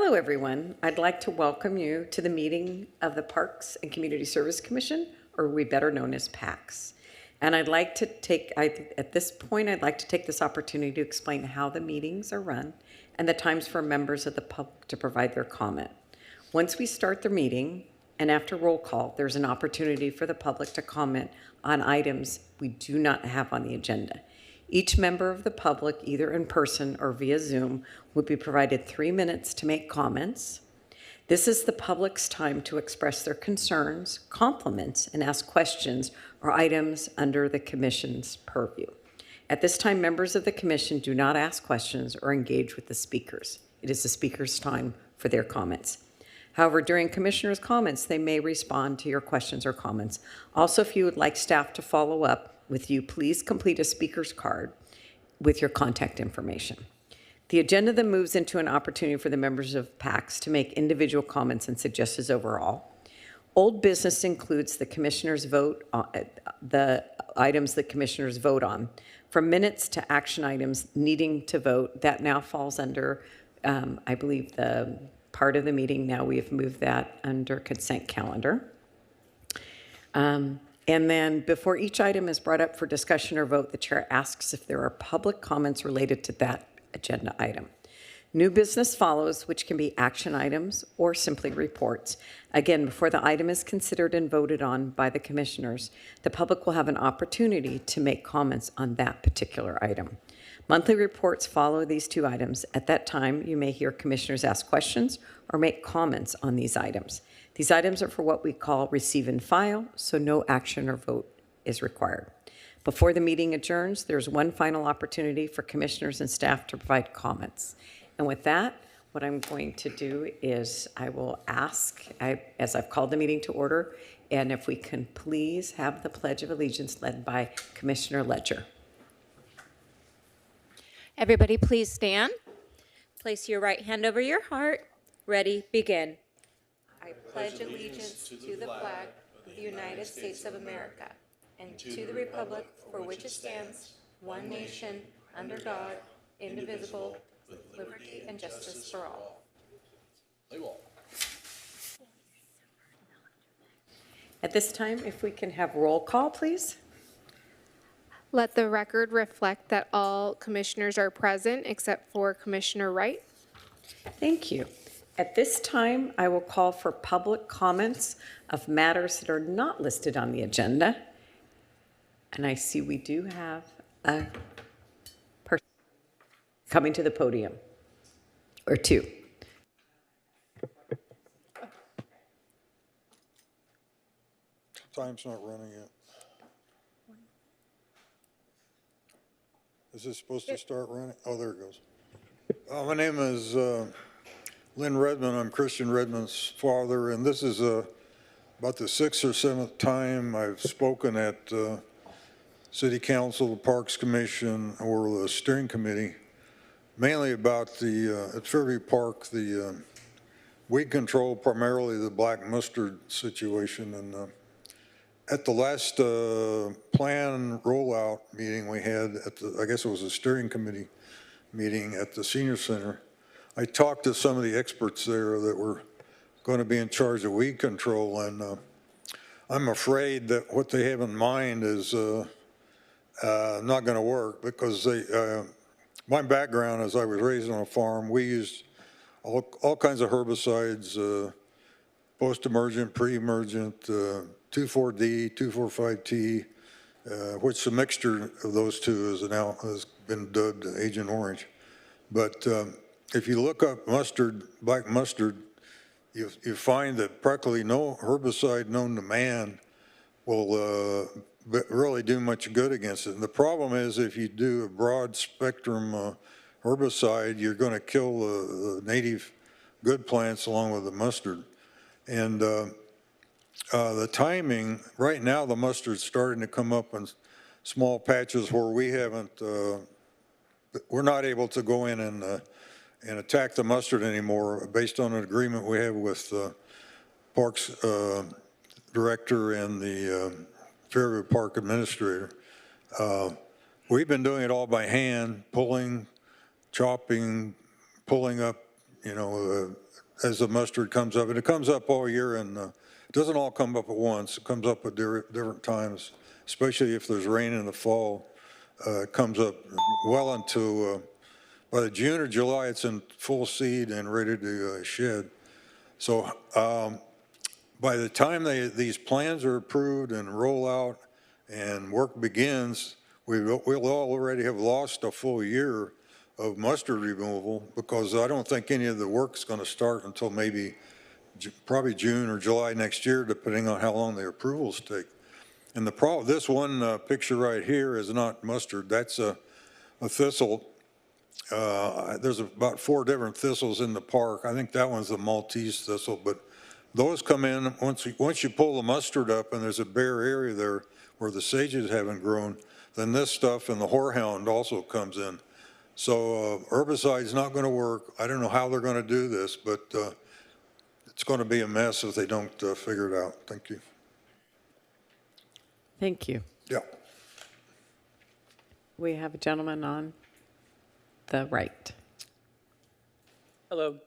Hello, everyone. I'd like to welcome you to the meeting of the Parks and Community Service Commission, or we better known as PACS. And I'd like to take, at this point, I'd like to take this opportunity to explain how the meetings are run and the times for members of the public to provide their comment. Once we start the meeting and after roll call, there's an opportunity for the public to comment on items we do not have on the agenda. Each member of the public, either in person or via Zoom, would be provided 3 minutes to make comments. This is the public's time to express their concerns, compliments, and ask questions or items under the Commission's purview. At this time, members of the Commission do not ask questions or engage with the speakers. It is the speaker's time for their comments. However, during Commissioners' comments, they may respond to your questions or comments. Also, if you would like staff to follow up with you, please complete a speaker's card with your contact information. The agenda then moves into an opportunity for the members of PACS to make individual comments and suggestions overall. Old business includes the commissioners' vote on the items that commissioners vote on. From minutes to action items needing to vote, that now falls under, I believe, the part of the meeting. Now we have moved that under consent calendar. And then before each item is brought up for discussion or vote, the chair asks if there are public comments related to that agenda item. New business follows, which can be action items or simply reports. Again, before the item is considered and voted on by the commissioners, the public will have an opportunity to make comments on that particular item. Monthly reports follow these two items. At that time, you may hear commissioners ask questions or make comments on these items. These items are for what we call receive and file, so no action or vote is required. Before the meeting adjourns, there's one final opportunity for commissioners and staff to provide comments. And with that, what I'm going to do is I will ask, as I've called the meeting to order, and if we can please have the Pledge of Allegiance led by Commissioner Ledger. Everybody please stand. Place your right hand over your heart. Ready, begin. I pledge allegiance to the flag of the United States of America and to the republic for which it stands, one nation, under God, indivisible, with liberty and justice for all. At this time, if we can have roll call, please. Let the record reflect that all commissioners are present except for Commissioner Wright. Thank you. At this time, I will call for public comments of matters that are not listed on the agenda. And I see we do have a person coming to the podium, or two. Time's not running yet. Is this supposed to start running? Oh, there it goes. My name is Lynn Redmond. I'm Christian Redmond's father, and this is about the 6th or 7th time I've spoken at City Council, the Parks Commission, or the Steering Committee, mainly about the, at Fairview Park, the weed control, primarily the black mustard situation. And at the last plan rollout meeting we had at the, I guess it was a Steering Committee meeting at the Senior Center, I talked to some of the experts there that were going to be in charge of weed control, and I'm afraid that what they have in mind is not going to work, because they, my background is I was raised on a farm. We used all kinds of herbicides, post-emergent, pre-emergent, 2,4-D, 2,4,5-T, which the mixture of those two is now has been dubbed Agent Orange. But if you look up mustard, black mustard, you find that practically no herbicide known to man will really do much good against it. And the problem is, if you do a broad spectrum herbicide, you're going to kill the native good plants along with the mustard. And the timing, right now the mustard's starting to come up in small patches where we haven't, we're not able to go in and attack the mustard anymore based on an agreement we have with the Parks Director and the Fairview Park Administrator. We've been doing it all by hand, pulling, chopping, pulling up, you know, as the mustard comes up, and it comes up all year, and it doesn't all come up at once. It comes up at different times, especially if there's rain in the fall. It comes up well into, by the June or July, it's in full seed and ready to shed. So by the time these plans are approved and roll out and work begins, we'll already have lost a full year of mustard removal, because I don't think any of the work's going to start until maybe probably June or July next year, depending on how long the approvals take. And the problem, this one picture right here is not mustard. That's a thistle. There's about 4 different thistles in the park. I think that one's the Maltese thistle, but those come in once you pull the mustard up and there's a bare area there where the sages haven't grown, then this stuff and the horehound also comes in. So herbicide's not going to work. I don't know how they're going to do this, but it's going to be a mess if they don't figure it out. Thank you. Thank you. Yeah. We have a gentleman on the right. Hello,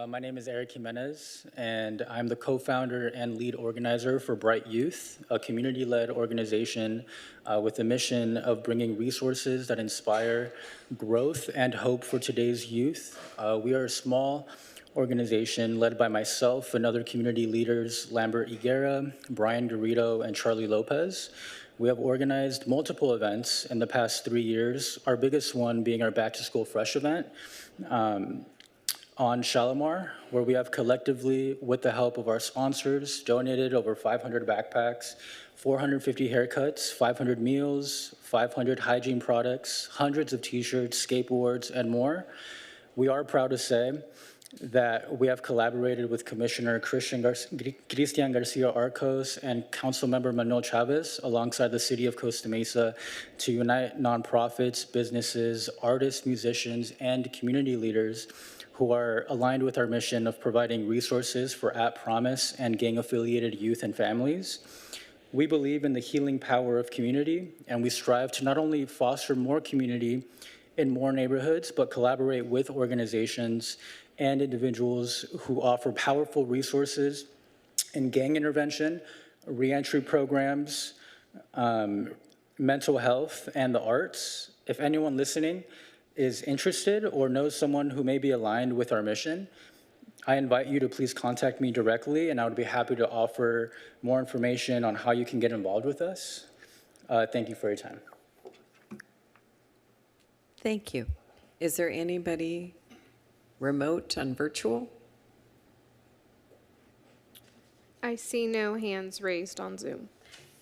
my name is Eric Jimenez, and I'm the co-founder and lead organizer for Bright Youth, a community-led organization with a mission of bringing resources that inspire growth and hope for today's youth. We are a small organization led by myself and other community leaders, Lambert Higuera, Brian Garrido, and Charlie Lopez. We have organized multiple events in the past 3 years, our biggest one being our Back to School Fresh event on Shalimar, where we have collectively, with the help of our sponsors, donated over 500 backpacks, 450 haircuts, 500 meals, 500 hygiene products, hundreds of t-shirts, skateboards, and more. We are proud to say that we have collaborated with Commissioner Cristian Garcia Arcos and Councilmember Manuel Chavez alongside the City of Costa Mesa to unite nonprofits, businesses, artists, musicians, and community leaders who are aligned with our mission of providing resources for At Promise and gang-affiliated youth and families. We believe in the healing power of community, and we strive to not only foster more community in more neighborhoods, but collaborate with organizations and individuals who offer powerful resources in gang intervention, reentry programs, mental health, and the arts. If anyone listening is interested or knows someone who may be aligned with our mission, I invite you to please contact me directly, and I would be happy to offer more information on how you can get involved with us. Thank you for your time. Thank you. Is there anybody remote and virtual? I see no hands raised on Zoom.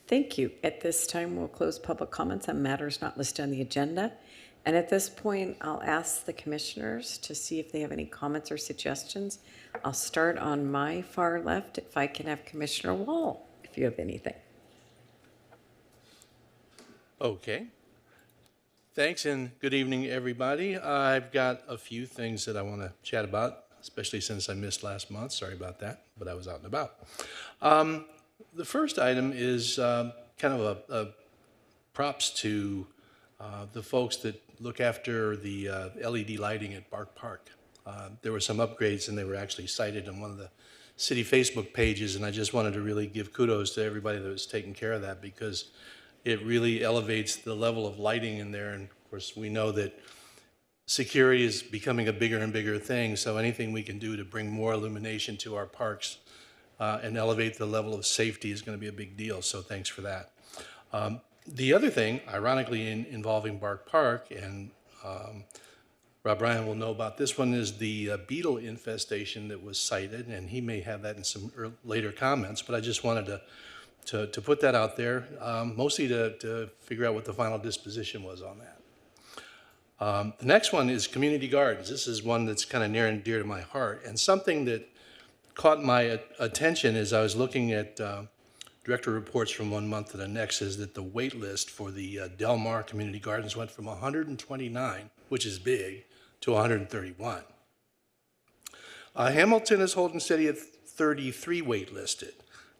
Thank you. At this time, we'll close public comments on matters not listed on the agenda. And at this point, I'll ask the commissioners to see if they have any comments or suggestions. I'll start on my far left, if I can have Commissioner Wall, if you have anything. Okay. Thanks and good evening, everybody. I've got a few things that I want to chat about, especially since I missed last month. Sorry about that, but I was out and about. The first item is kind of a props to the folks that look after the LED lighting at Bark Park. There were some upgrades and they were actually cited on one of the city Facebook pages, and I just wanted to really give kudos to everybody that was taking care of that, because it really elevates the level of lighting in there. And of course, we know that security is becoming a bigger and bigger thing, so anything we can do to bring more illumination to our parks and elevate the level of safety is going to be a big deal, so thanks for that. The other thing, ironically involving Bark Park, and Rob Ryan will know about this one, is the beetle infestation that was cited, and he may have that in some later comments, but I just wanted to put that out there, mostly to figure out what the final disposition was on that. The next one is community gardens. This is one that's kind of near and dear to my heart, and something that caught my attention as I was looking at director reports from one month to the next is that the wait list for the Del Mar Community Gardens went from 129, which is big, to 131. Hamilton is holding steady at 33 waitlisted.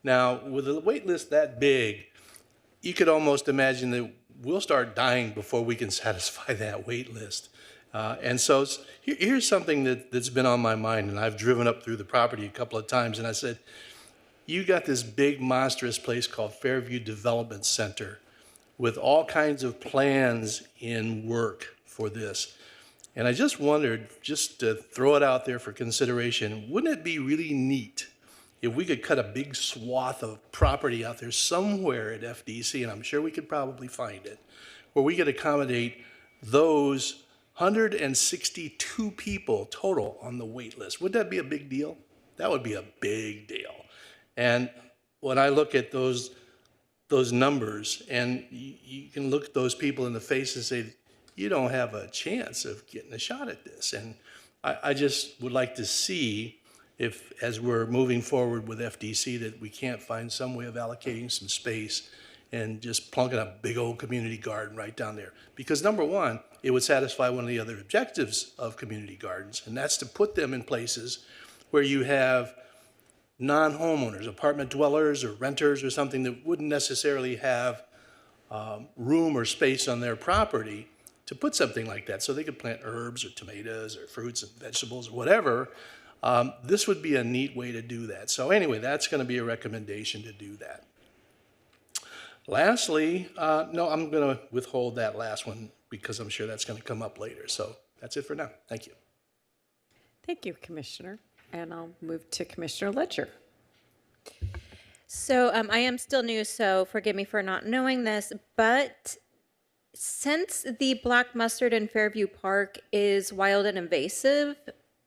Now, with a wait list that big, you could almost imagine that we'll start dying before we can satisfy that wait list. And so here's something that's been on my mind, and I've driven up through the property a couple of times, and I said, you got this big monstrous place called Fairview Development Center with all kinds of plans in work for this. And I just wondered, just to throw it out there for consideration, wouldn't it be really neat if we could cut a big swath of property out there somewhere at FDC, and I'm sure we could probably find it, where we could accommodate those 162 people total on the wait list? Would that be a big deal? That would be a big deal. And when I look at those numbers, and you can look at those people in the face and say, you don't have a chance of getting a shot at this. And I just would like to see if, as we're moving forward with FDC, that we can't find some way of allocating some space and just plunking a big old community garden right down there. Because number one, it would satisfy one of the other objectives of community gardens, and that's to put them in places where you have non-homeowners, apartment dwellers or renters or something that wouldn't necessarily have room or space on their property to put something like that. So they could plant herbs or tomatoes or fruits and vegetables or whatever. This would be a neat way to do that. So anyway, that's going to be a recommendation to do that. Lastly, no, I'm going to withhold that last one because I'm sure that's going to come up later. So that's it for now. Thank you. Thank you, Commissioner. And I'll move to Commissioner Ledger. So I am still new, so forgive me for not knowing this, but since the black mustard in Fairview Park is wild and invasive,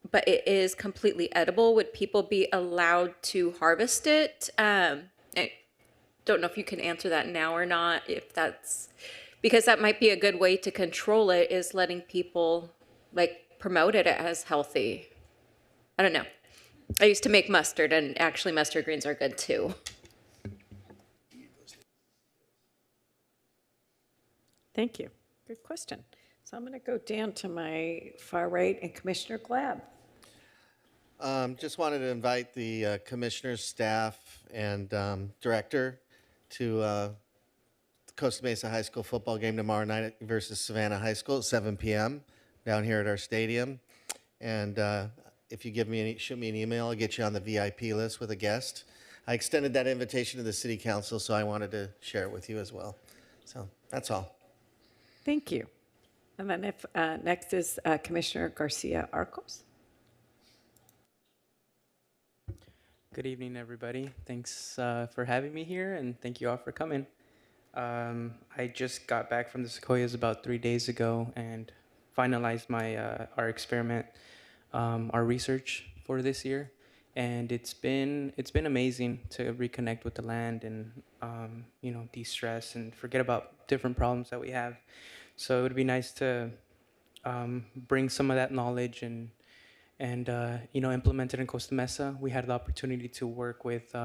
but it is completely edible, would people be allowed to harvest it? I don't know if you can answer that now or not, if that's, because that might be a good way to control it, is letting people like promote it as healthy. I don't know. I used to make mustard, and actually mustard greens are good too. Thank you. Good question. So I'm going to go down to my far right and Commissioner Glab. Just wanted to invite the commissioners, staff, and director to the Costa Mesa High School football game tomorrow night versus Savannah High School at 7 p.m. down here at our stadium. And if you shoot me an email, I'll get you on the VIP list with a guest. I extended that invitation to the city council, so I wanted to share it with you as well. So that's all. Thank you. And then if next is Commissioner Garcia Arcos. Good evening, everybody. Thanks for having me here, and thank you all for coming. I just got back from the Sequoias about 3 days ago and finalized our experiment, our research for this year, and it's been amazing to reconnect with the land and de-stress and forget about different problems that we have. So it would be nice to bring some of that knowledge and implement it in Costa Mesa. We had the opportunity to work with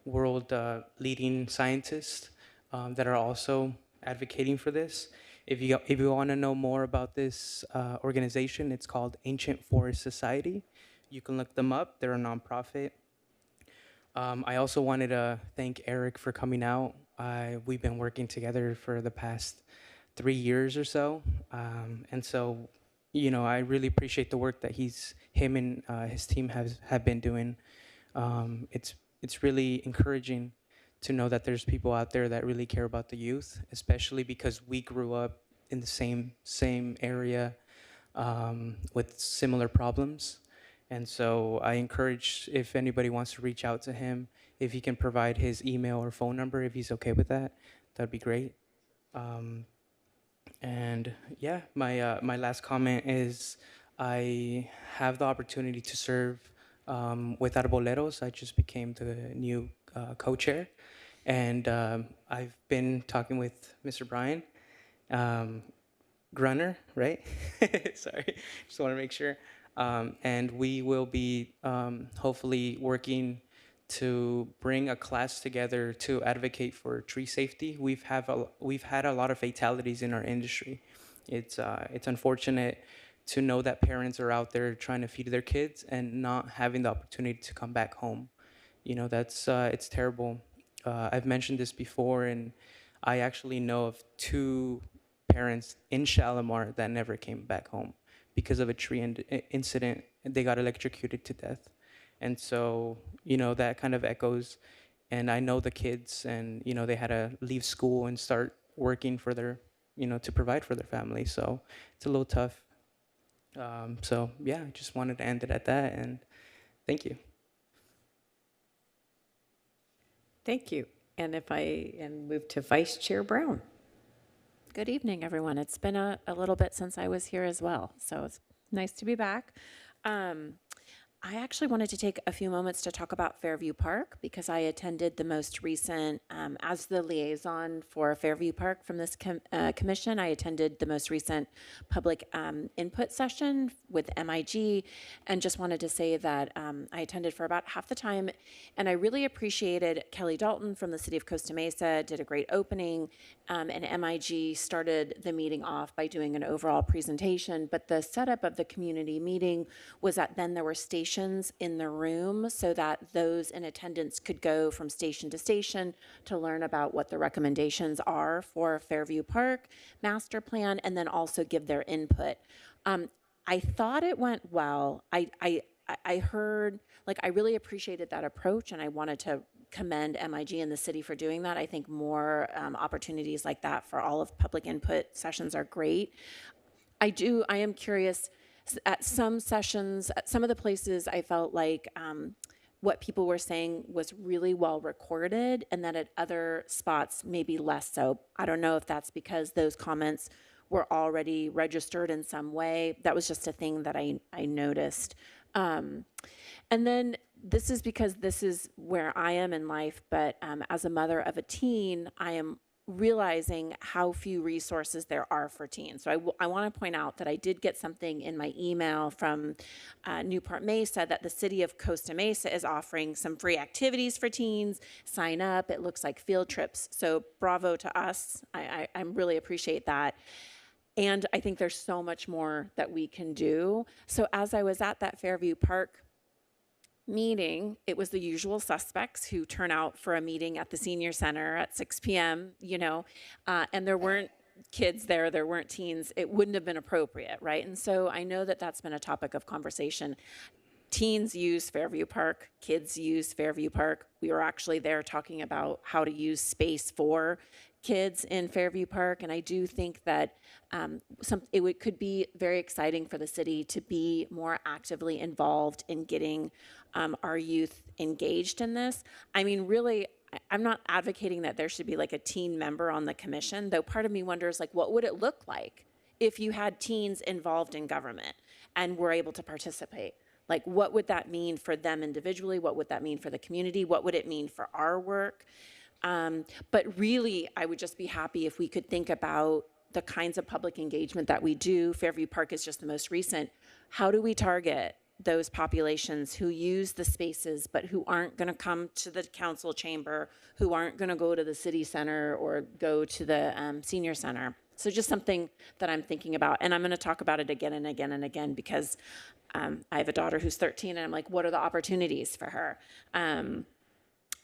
world leading scientists that are also advocating for this. If you want to know more about this organization, it's called Ancient Forest Society. You can look them up. They're a nonprofit. I also wanted to thank Eric for coming out. We've been working together for the past 3 years or so, and so I really appreciate the work that him and his team have been doing. It's really encouraging to know that there's people out there that really care about the youth, especially because we grew up in the same area with similar problems. And so I encourage, if anybody wants to reach out to him, if he can provide his email or phone number, if he's okay with that, that'd be great. And yeah, my last comment is I have the opportunity to serve with Arboleros. I just became the new co-chair, and I've been talking with Mr. Brian Grunner, right? Sorry, just want to make sure. And we will be hopefully working to bring a class together to advocate for tree safety. We've had a lot of fatalities in our industry. It's unfortunate to know that parents are out there trying to feed their kids and not having the opportunity to come back home. That's it's terrible. I've mentioned this before, and I actually know of 2 parents in Shalimar that never came back home because of a incident, they got electrocuted to death. And so, you know, that kind of echoes. And I know the kids, and, you know, they had to leave school and start working for their, you know, to provide for their family. So it's a little tough. So yeah, I just wanted to end it at that, and thank you. Thank you. And move to Vice Chair Brown. Good evening, everyone. It's been a little bit since I was here as well, so it's nice to be back. I actually wanted to take a few moments to talk about Fairview Park because I attended the most recent, as the liaison for Fairview Park from this commission, I attended the most recent public input session with MIG, and just wanted to say that I attended for about half the time, and I really appreciated Kelly Dalton from the city of Costa Mesa, did a great opening, and MIG started the meeting off by doing an overall presentation, but the setup of the community meeting was that then there were stations in the room so that those in attendance could go from station to station to learn about what the recommendations are for Fairview Park master plan, and then also give their input. I thought it went well. I heard, like, I really appreciated that approach, and I wanted to commend MIG and the city for doing that. I think more opportunities like that for all of public input sessions are great. I am curious, at some sessions, at some of the places, I felt like what people were saying was really well recorded, and that at other spots, maybe less so. I don't know if that's because those comments were already registered in some way. That was just a thing that I noticed. And then this is because this is where I am in life, but as a mother of a teen, I am realizing how few resources there are for teens. So I want to point out that I did get something in my email from Newport Mesa that the city of Costa Mesa is offering some free activities for teens. Sign up. It looks like field trips. So bravo to us. I really appreciate that. And I think there's so much more that we can do. So as I was at that Fairview Park meeting, it was the usual suspects who turn out for a meeting at the senior center at 6 p.m., you know, and there weren't kids there weren't teens. It wouldn't have been appropriate, right? And so I know that that's been a topic of conversation. Teens use Fairview Park, kids use Fairview Park. We were actually there talking about how to use space for kids in Fairview Park, and I do think that it could be very exciting for the city to be more actively involved in getting our youth engaged in this. I mean, really, I'm not advocating that there should be like a teen member on the commission, though part of me wonders, like, what would it look like if you had teens involved in government and were able to participate? Like, what would that mean for them individually? What would that mean for the community? What would it mean for our work? But really, I would just be happy if we could think about the kinds of public engagement that we do. Fairview Park is just the most recent. How do we target those populations who use the spaces but who aren't going to come to the council chamber, who aren't going to go to the city center or go to the senior center? So just something that I'm thinking about. And I'm going to talk about it again and again and again because I have a daughter who's 13, and I'm like, what are the opportunities for her?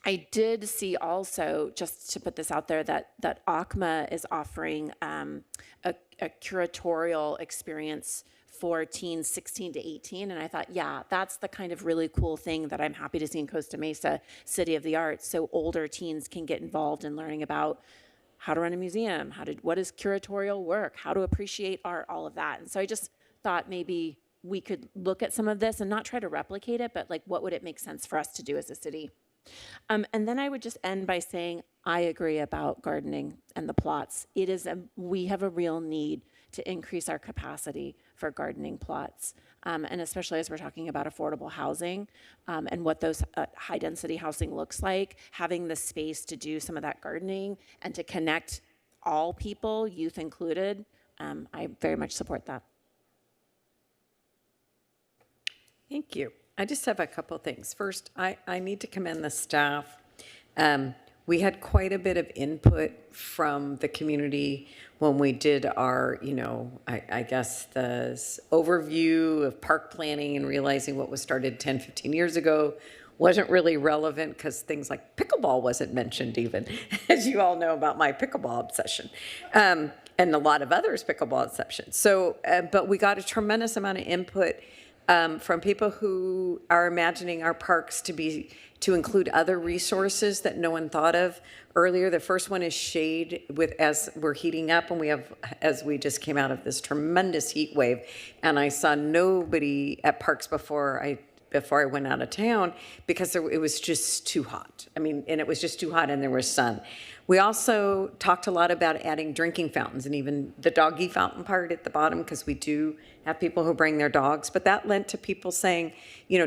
I did see also, just to put this out there, that ACMA is offering a curatorial experience for teens 16 to 18. And I thought, yeah, that's the kind of really cool thing that I'm happy to see in Costa Mesa, City of the Arts, so older teens can get involved in learning about how to run a museum, what is curatorial work, how to appreciate art, all of that. And so I just thought maybe we could look at some of this and not try to replicate it, but like, what would it make sense for us to do as a city? And then I would just end by saying I agree about gardening and the plots. We have a real need to increase our capacity for gardening plots, and especially as we're talking about affordable housing and what those high density housing looks like, having the space to do some of that gardening and to connect all people, youth included. I very much support that. Thank you. I just have a couple things. First, I need to commend the staff. We had quite a bit of input from the community when we did our, I guess the overview of park planning and realizing what was started 10, 15 years ago wasn't really relevant because things like pickleball wasn't mentioned even, as you all know about my pickleball obsession, and a lot of others' pickleball obsessions. So, but we got a tremendous amount of input from people who are imagining our parks to include other resources that no one thought of earlier. The first one is shade, as we're heating up, and as we just came out of this tremendous heat wave, and I saw nobody at parks before I went out of town because it was just too hot. I mean, and it was just too hot and there was sun. We also talked a lot about adding drinking fountains and even the doggy fountain part at the bottom, because we do have people who bring their dogs. But that led to people saying,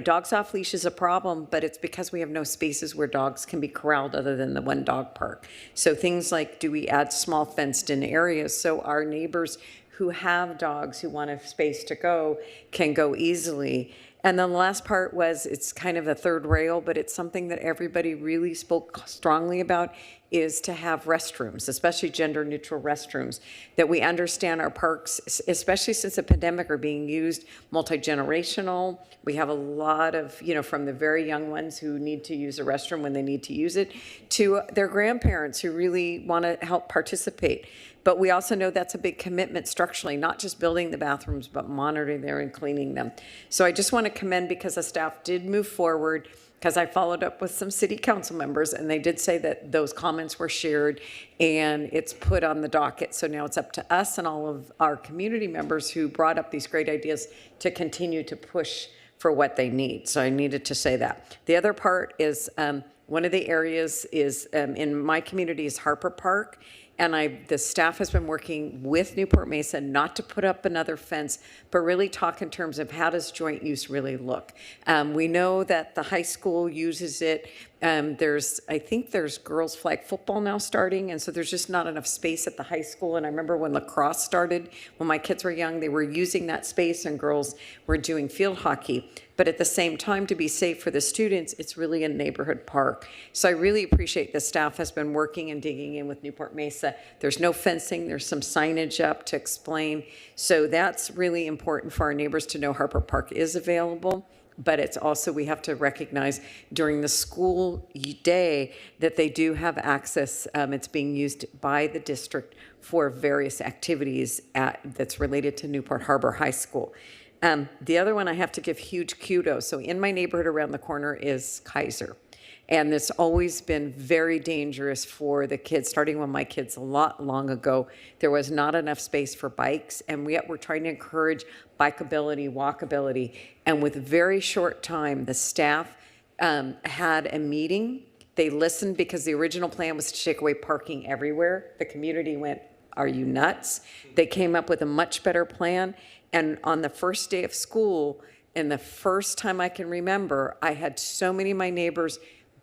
dogs off leash is a problem, but it's because we have no spaces where dogs can be corralled other than the one dog park. So things like, do we add small fenced in areas so our neighbors who have dogs who want a space to go can go easily? And then the last part was, it's kind of a third rail, but it's something that everybody really spoke strongly about, is to have restrooms, especially gender neutral restrooms, that we understand our parks, especially since the pandemic, are being used multi-generational. We have a lot of, from the very young ones who need to use a restroom when they need to use it, to their grandparents who really want to help participate. But we also know that's a big commitment structurally, not just building the bathrooms, but monitoring them and cleaning them. So I just want to commend, because the staff did move forward, because I followed up with some city council members, and they did say that those comments were shared and it's put on the docket. So now it's up to us and all of our community members who brought up these great ideas to continue to push for what they need. So I needed to say that. The other part is, one of the areas is in my community is Harper Park. And the staff has been working with Newport Mesa not to put up another fence, but really talk in terms of how does joint use really look. We know that the high school uses it. I think there's girls flag football now starting, and so there's just not enough space at the high school. And I remember when lacrosse started, when my kids were young, they were using that space and girls were doing field hockey. But at the same time, to be safe for the students, it's really a neighborhood park. So I really appreciate the staff has been working and digging in with Newport Mesa. There's no fencing, there's some signage up to explain. So that's really important for our neighbors to know Harper Park is available. But it's also, we have to recognize during the school day that they do have access. It's being used by the district for various activities that's related to Newport Harbor High School. The other one I have to give huge kudos. So in my neighborhood around the corner is Kaiser. And it's always been very dangerous for the kids, starting when my kids long ago, there was not enough space for bikes. And we're trying to encourage bikeability, walkability. And with very short time, the staff had a meeting. They listened because the original plan was to take away parking everywhere. The community went, are you nuts? They came up with a much better plan. And on the first day of school, and the first time I can remember, I had so many of my neighbors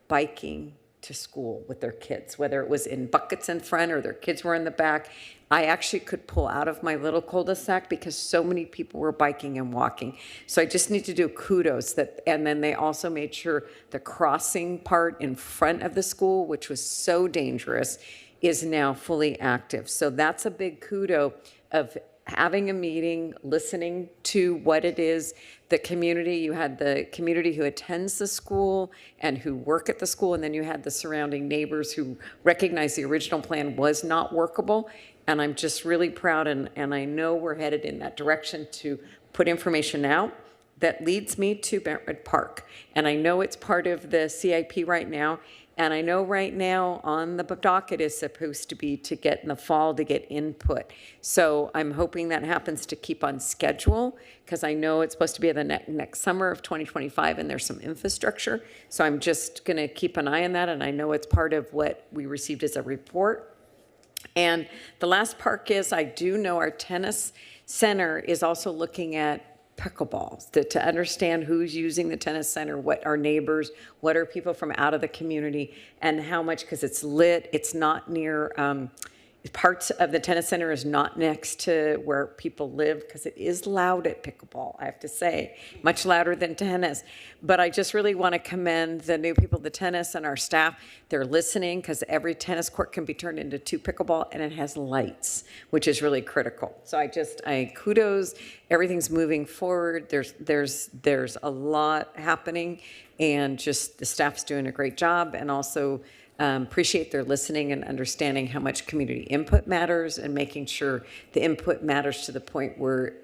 biking to school with their kids, whether it was in buckets in front or their kids were in the back. I actually could pull out of my little cul-de-sac because so many people were biking and walking. So I just need to do kudos that, and then they also made sure the crossing part in front of the school, which was so dangerous, is now fully active. So that's a big kudo of having a meeting, listening to what it is, the community. You had the community who attends the school and who work at the school, and then you had the surrounding neighbors who recognized the original plan was not workable. And I'm just really proud, and I know we're headed in that direction to put information out that leads me to Bentwood Park. And I know it's part of the CIP right now. And I know right now on the docket is supposed to be to get in the fall to get input. So I'm hoping that happens to keep on schedule, because I know it's supposed to be the next summer of 2025 and there's some infrastructure. So I'm just going to keep an eye on that. And I know it's part of what we received as a report. And the last park is, I do know our tennis center is also looking at pickleballs, to understand who's using the tennis center, what are neighbors, what are people from out of the community, and how much, because it's lit, it's not near, parts of the tennis center is not next to where people live, because it is loud at pickleball, I have to say, much louder than tennis. But I just really want to commend the new people, the tennis and our staff. They're listening, because every tennis court can be turned into 2 pickleball, and it has lights, which is really critical. So I kudos, everything's moving forward. There's a lot happening. and just the staff's doing a great job, and also appreciate their listening and understanding how much community input matters, and making sure the input matters to the point where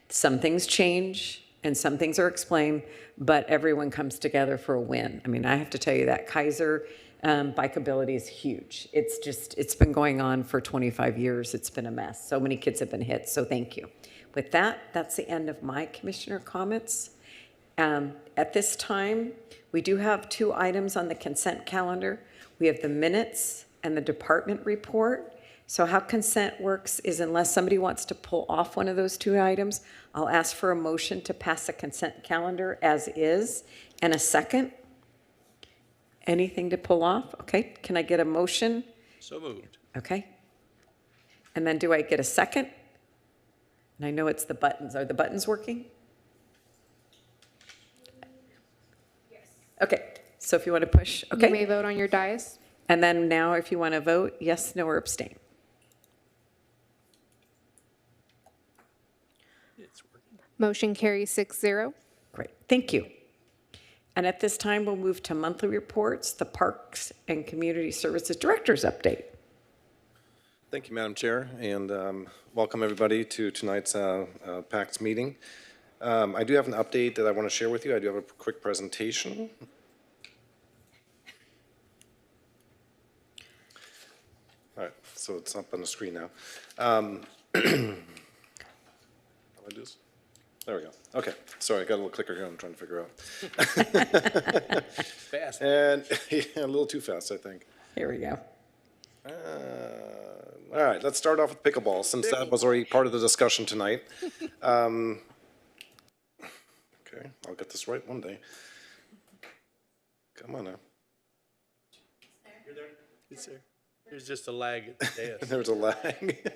some things change and some things are explained, but everyone comes together for a win. I mean, I have to tell you that Kaiser bikeability is huge. It's been going on for 25 years. It's been a mess. So many kids have been hit. So thank you. With that, that's the end of my commissioner comments. At this time, we do have 2 items on the consent calendar. We have the minutes and the department report. So how consent works is, unless somebody wants to pull off one of those 2 items, I'll ask for a motion to pass the consent calendar as is, and a second. Anything to pull off? Okay, can I get a motion? So moved. Okay. And then do I get a second? And I know it's the buttons. Are the buttons working? Yes. Okay, so if you want to push, You okay. may vote on your dais. And then now if you want to vote, yes, no, or abstain. It's working. Motion carries 6-0. Great, thank you. And at this time, we'll move to monthly reports, the Parks and Community Services Director's update. Thank you, Madam Chair, and welcome everybody to tonight's PACS meeting. I do have an update that I want to share with you. I do have a quick presentation. All right, so it's up on the screen now. How do I do this? There we go. Okay, sorry, I got a little clicker here I'm trying to figure out. Fast. And yeah, a little too fast, I think. Here we go. All right, let's start off with pickleball, since that was already part of the discussion tonight. Okay, I'll get this right one day. Come on now. You're there? It's there. There's just a lag at the dais. There's a lag.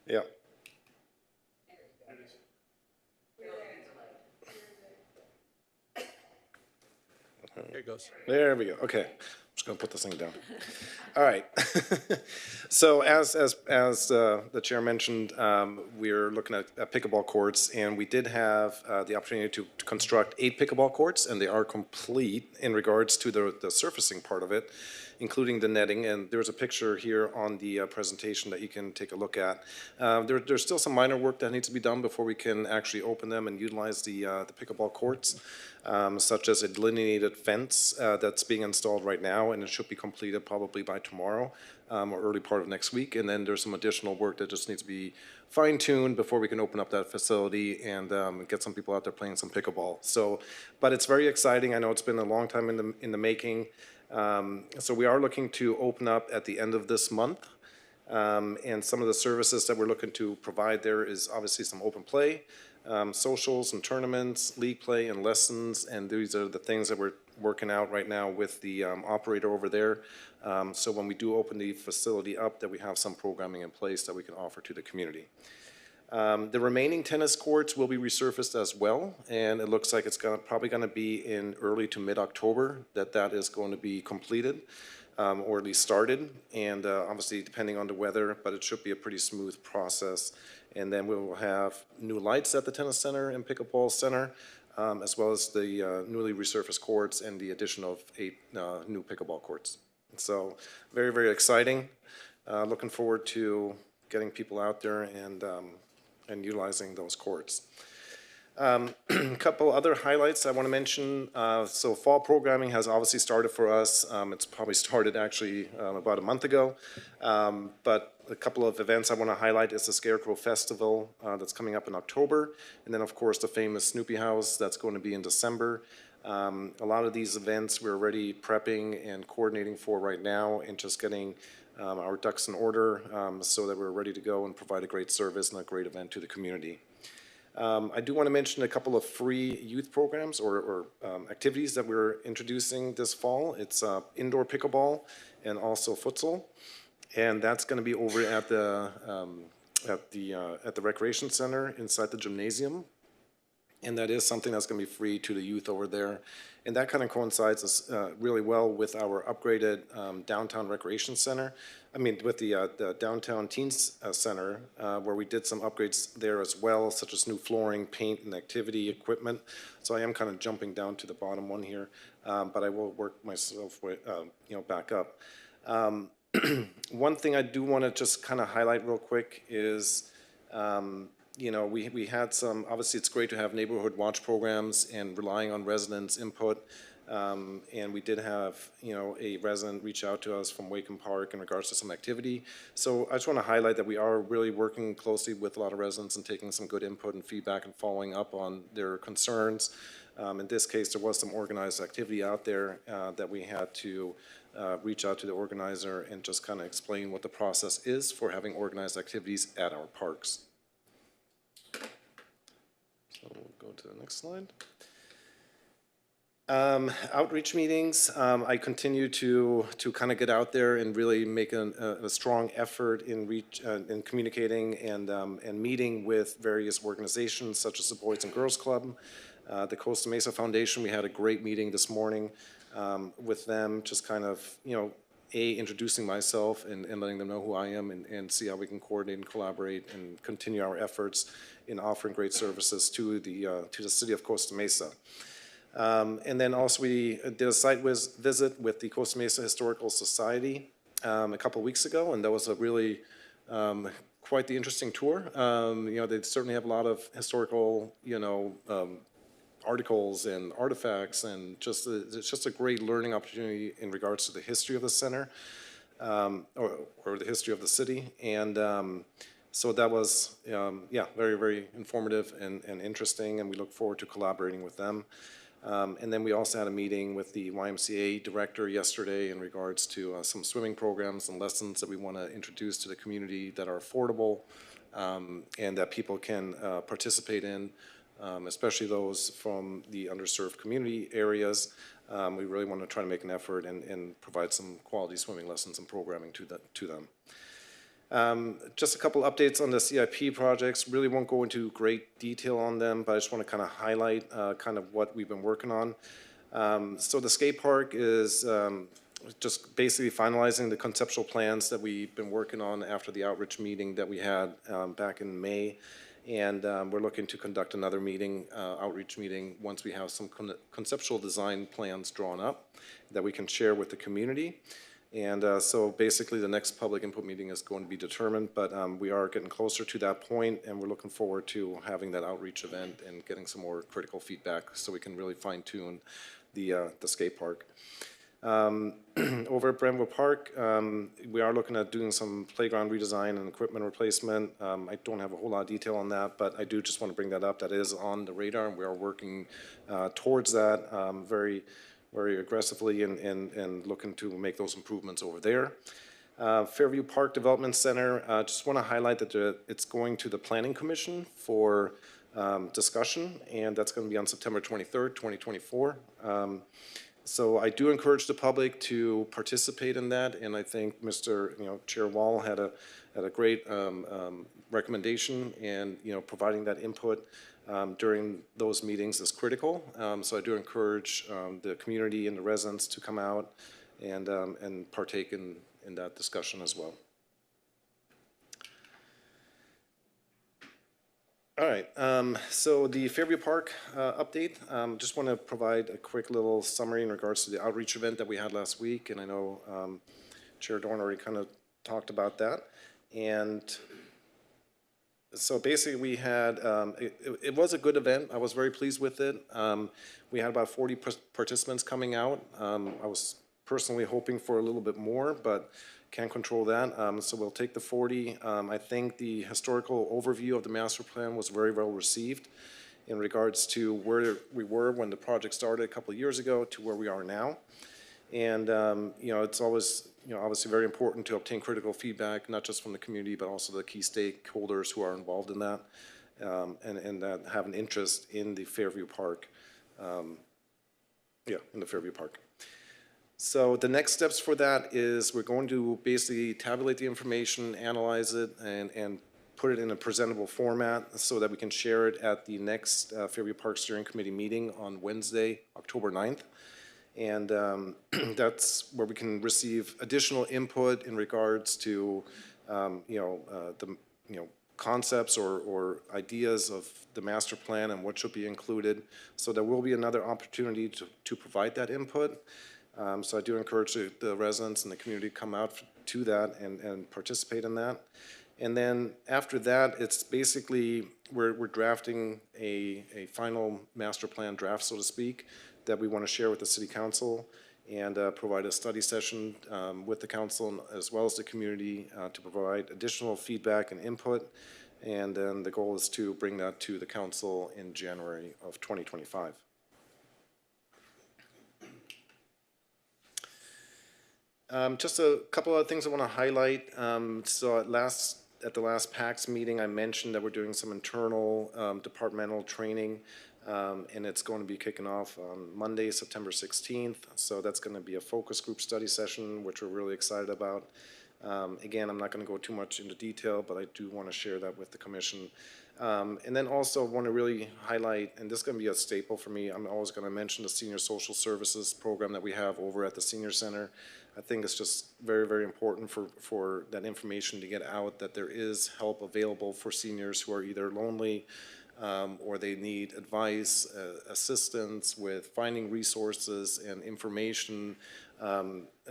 Yeah. Here it goes. There we go. Okay, I'm just gonna put this thing down. All right. So as the chair mentioned, we're looking at pickleball courts, and we did have the opportunity to construct 8 pickleball courts, and they are complete in regards to the surfacing part of it, including the netting. And there's a picture here on the presentation that you can take a look at. There's still some minor work that needs to be done before we can actually open them and utilize the pickleball courts, such as a delineated fence that's being installed right now, and it should be completed probably by tomorrow or early part of next week. And then there's some additional work that just needs to be fine-tuned before we can open up that facility and get some people out there playing some pickleball. So, but it's very exciting. I know it's been a long time in the making. So we are looking to open up at the end of this month. And some of the services that we're looking to provide there is obviously some open play, socials and tournaments, league play and lessons, and these are the things that we're working out right now with the operator over there. So when we do open the facility up, that we have some programming in place that we can offer to the community. The remaining tennis courts will be resurfaced as well, and it looks like it's probably going to be in early to mid-October that is going to be completed, or at least started, and obviously depending on the weather, but it should be a pretty smooth process. And then we will have new lights at the tennis center and pickleball center, as well as the newly resurfaced courts and the addition of 8 new pickleball courts. So very, very exciting. Looking forward to getting people out there and utilizing those courts. A couple other highlights I want to mention. So fall programming has obviously started for us. It's probably started actually about a month ago. But a couple of events I want to highlight is the Scarecrow Festival that's coming up in October. And then, of course, the famous Snoopy House that's going to be in December. A lot of these events we're already prepping and coordinating for right now, and just getting our ducks in order so that we're ready to go and provide a great service and a great event to the community. I do want to mention a couple of free youth programs or activities that we're introducing this fall. It's indoor pickleball and also futsal, and that's going to be over at the recreation center inside the gymnasium. And that is something that's going to be free to the youth over there. And that kind of coincides really well with our upgraded downtown recreation center. with the downtown teens center, where we did some upgrades there as well, such as new flooring, paint, and activity equipment. So I am kind of jumping down to the bottom one here, but I will work myself way, back up. One thing I do want to just kind of highlight real quick is, we had some, obviously it's great to have neighborhood watch programs and relying on residents' input. And we did have, a resident reach out to us from Wacom Park in regards to some activity. So I just want to highlight that we are really working closely with a lot of residents and taking some good input and feedback and following up on their concerns. In this case, there was some organized activity out there that we had to reach out to the organizer and just kind of explain what the process is for having organized activities at our parks. So we'll go to the next slide. Outreach meetings, I continue to kind of get out there and really make a strong effort in communicating and meeting with various organizations such as the Boys and Girls Club, the Costa Mesa Foundation. We had a great meeting this morning with them, just kind of, introducing myself and letting them know who I am and see how we can coordinate and collaborate and continue our efforts in offering great services to the city of Costa Mesa. And then also we did a site visit with the Costa Mesa Historical Society a couple of weeks ago, and that was a really quite the interesting tour. They certainly have a lot of historical, articles and artifacts, and it's just a great learning opportunity in regards to the history of the center or the history of the city. And so that was, very, very informative and interesting, and we look forward to collaborating with them. And then we also had a meeting with the YMCA director yesterday in regards to some swimming programs and lessons that we want to introduce to the community that are affordable and that people can participate in, especially those from the underserved community areas. We really want to try to make an effort and provide some quality swimming lessons and programming to them. Just a couple updates on the CIP projects. Really won't go into great detail on them, but I just want to kind of highlight kind of what we've been working on. So the skate park is just basically finalizing the conceptual plans that we've been working on after the outreach meeting that we had back in May. And we're looking to conduct another meeting, outreach meeting, once we have some conceptual design plans drawn up that we can share with the community. And so basically the next public input meeting is going to be determined, but we are getting closer to that point, and we're looking forward to having that outreach event and getting some more critical feedback so we can really fine tune the skate park. Over at Brentwood Park, we are looking at doing some playground redesign and equipment replacement. I don't have a whole lot of detail on that, but I do just want to bring that up. That is on the radar, and we are working towards that very aggressively and looking to make those improvements over there. Fairview Park Development Center, just want to highlight that it's going to the Planning Commission for discussion, and that's going to be on September 23rd, 2024. So I do encourage the public to participate in that, and I think Mr. Chair Wall had a great recommendation, and providing that input during those meetings is critical. So I do encourage the community and the residents to come out and partake in that discussion as well. All right, so the Fairview Park update, just want to provide a quick little summary in regards to the outreach event that we had last week, and I know Chair Dorn already kind of talked about that. And so basically we had, it was a good event. I was very pleased with it. We had about 40 participants coming out. I was personally hoping for a little bit more, but can't control that. So we'll take the 40. I think the historical overview of the master plan was very well received in regards to where we were when the project started a couple of years ago to where we are now. And, it's always, obviously very important to obtain critical feedback, not just from the community, but also the key stakeholders who are involved in that, and that have an interest in the Fairview Park, in the Fairview Park. So the next steps for that is we're going to basically tabulate the information, analyze it, and put it in a presentable format so that we can share it at the next Fairview Park Steering Committee meeting on Wednesday, October 9th. And that's where we can receive additional input in regards to, concepts or ideas of the master plan and what should be included. So there will be another opportunity to provide that input. So I do encourage the residents and the community to come out to that and participate in that. And then after that, it's basically, we're drafting a final master plan draft, so to speak, that we want to share with the city council and provide a study session with the council as well as the community to provide additional feedback and input. And then the goal is to bring that to the council in January of 2025. Just a couple of things I want to highlight. So at the last PAX meeting, I mentioned that we're doing some internal departmental training, and it's going to be kicking off on Monday, September 16th. So that's going to be a focus group study session, which we're really excited about. Again, I'm not going to go too much into detail, but I do want to share that with the commission. And then also want to really highlight, and this is going to be a staple for me, I'm always going to mention the senior social services program that we have over at the senior center. I think it's just very, very important for that information to get out, that there is help available for seniors who are either lonely or they need advice, assistance with finding resources and information.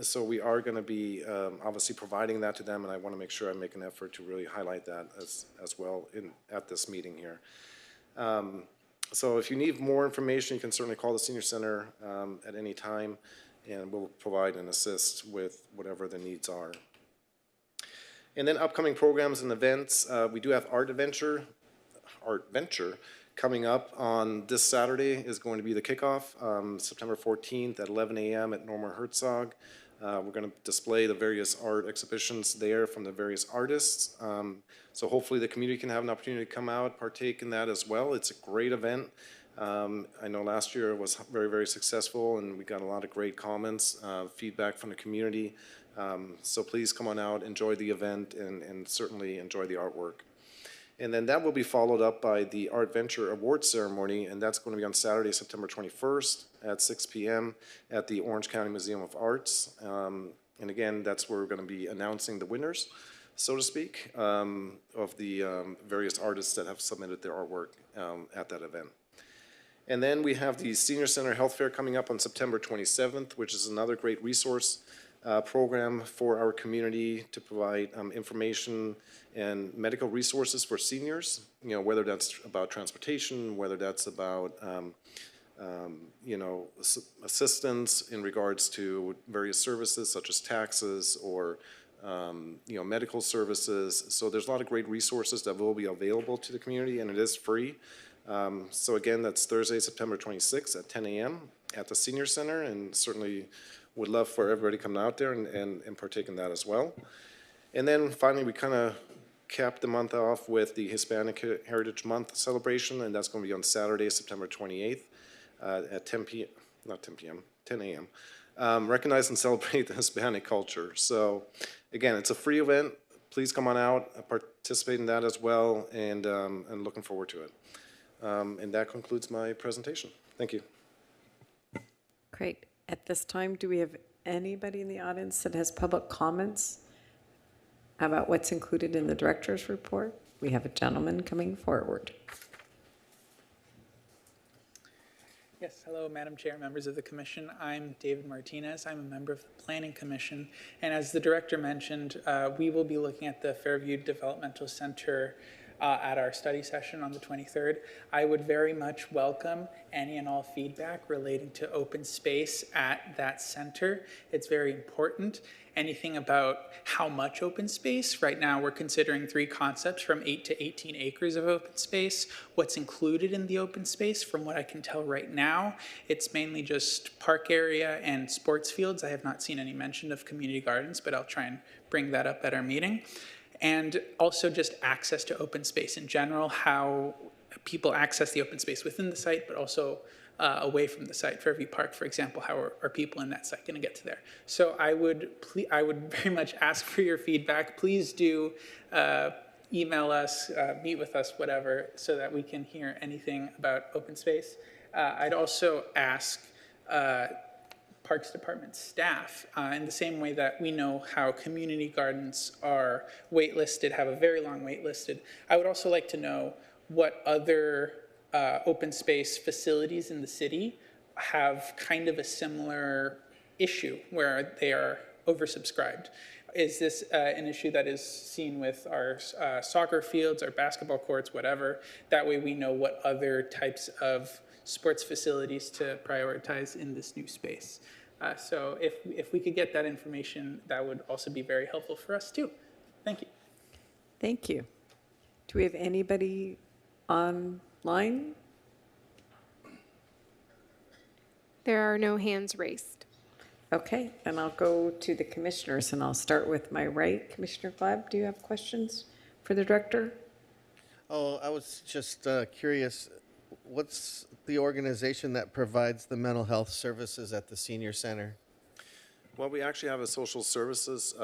So we are going to be obviously providing that to them, and I want to make sure I make an effort to really highlight that as well at this meeting here. So if you need more information, you can certainly call the Senior Center at any time, and we'll provide and assist with whatever the needs are. And then upcoming programs and events, we do have Art Venture coming up on this Saturday is going to be the kickoff, September 14th at 11 a.m. at Norma Herzog. We're going to display the various art exhibitions there from the various artists. So hopefully the community can have an opportunity to come out, partake in that as well. It's a great event. I know last year it was very, very successful, and we got a lot of great comments, feedback from the community. So please come on out, enjoy the event, and certainly enjoy the artwork. And then that will be followed up by the Art Venture Awards ceremony, and that's going to be on Saturday, September 21st at 6 p.m. at the Orange County Museum of Arts. And again, that's where we're going to be announcing the winners, so to speak, of the various artists that have submitted their artwork at that event. And then we have the Senior Center Health Fair coming up on September 27th, which is another great resource program for our community to provide information and medical resources for seniors, whether that's about transportation, whether that's about, assistance in regards to various services such as taxes or, medical services. So there's a lot of great resources that will be available to the community, and it is free. So again, that's Thursday, September 26th at 10 a.m. at the Senior Center, and certainly would love for everybody to come out there and partake in that as well. And then finally, we kind of capped the month off with the Hispanic Heritage Month celebration, and that's going to be on Saturday, September 28th at 10 a.m. Recognize and celebrate the Hispanic culture. So again, it's a free event. Please come on out, participate in that as well, and looking forward to it. And that concludes my presentation. Thank you. Great. At this time, do we have anybody in the audience that has public comments about what's included in the director's report? We have a gentleman coming forward. Yes, hello, Madam Chair, members of the Commission. I'm David Martinez. I'm a member of the Planning Commission. And as the Director mentioned, we will be looking at the Fairview Developmental Center at our study session on the 23rd. I would very much welcome any and all feedback relating to open space at that center. It's very important. Anything about how much open space? Right now we're considering 3 concepts from 8 to 18 acres of open space. What's included in the open space? From what I can tell right now, it's mainly just park area and sports fields. I have not seen any mention of community gardens, but I'll try and bring that up at our meeting. And also just access to open space in general, how people access the open space within the site, but also away from the site. Fairview Park, for example, how are people in that site going to get to there? So I would very much ask for your feedback. Please do email us, meet with us, whatever, so that we can hear anything about open space. I'd also ask Parks Department staff, in the same way that we know how community gardens are waitlisted, have a very long wait listed. I would also like to know what other open space facilities in the city have kind of a similar issue where they are oversubscribed. Is this an issue that is seen with our soccer fields, our basketball courts, whatever? That way we know what other types of sports facilities to prioritize in this new space. So if we could get that information, that would also be very helpful for us too. Thank you. Thank you. Do we have anybody online? There are no hands raised. Okay, and I'll go to the commissioners, and I'll start with my right. Commissioner Glab, do you have questions for the director? Oh, I was just curious, what's the organization that provides the mental health services at the senior center? Well, we actually have a social services,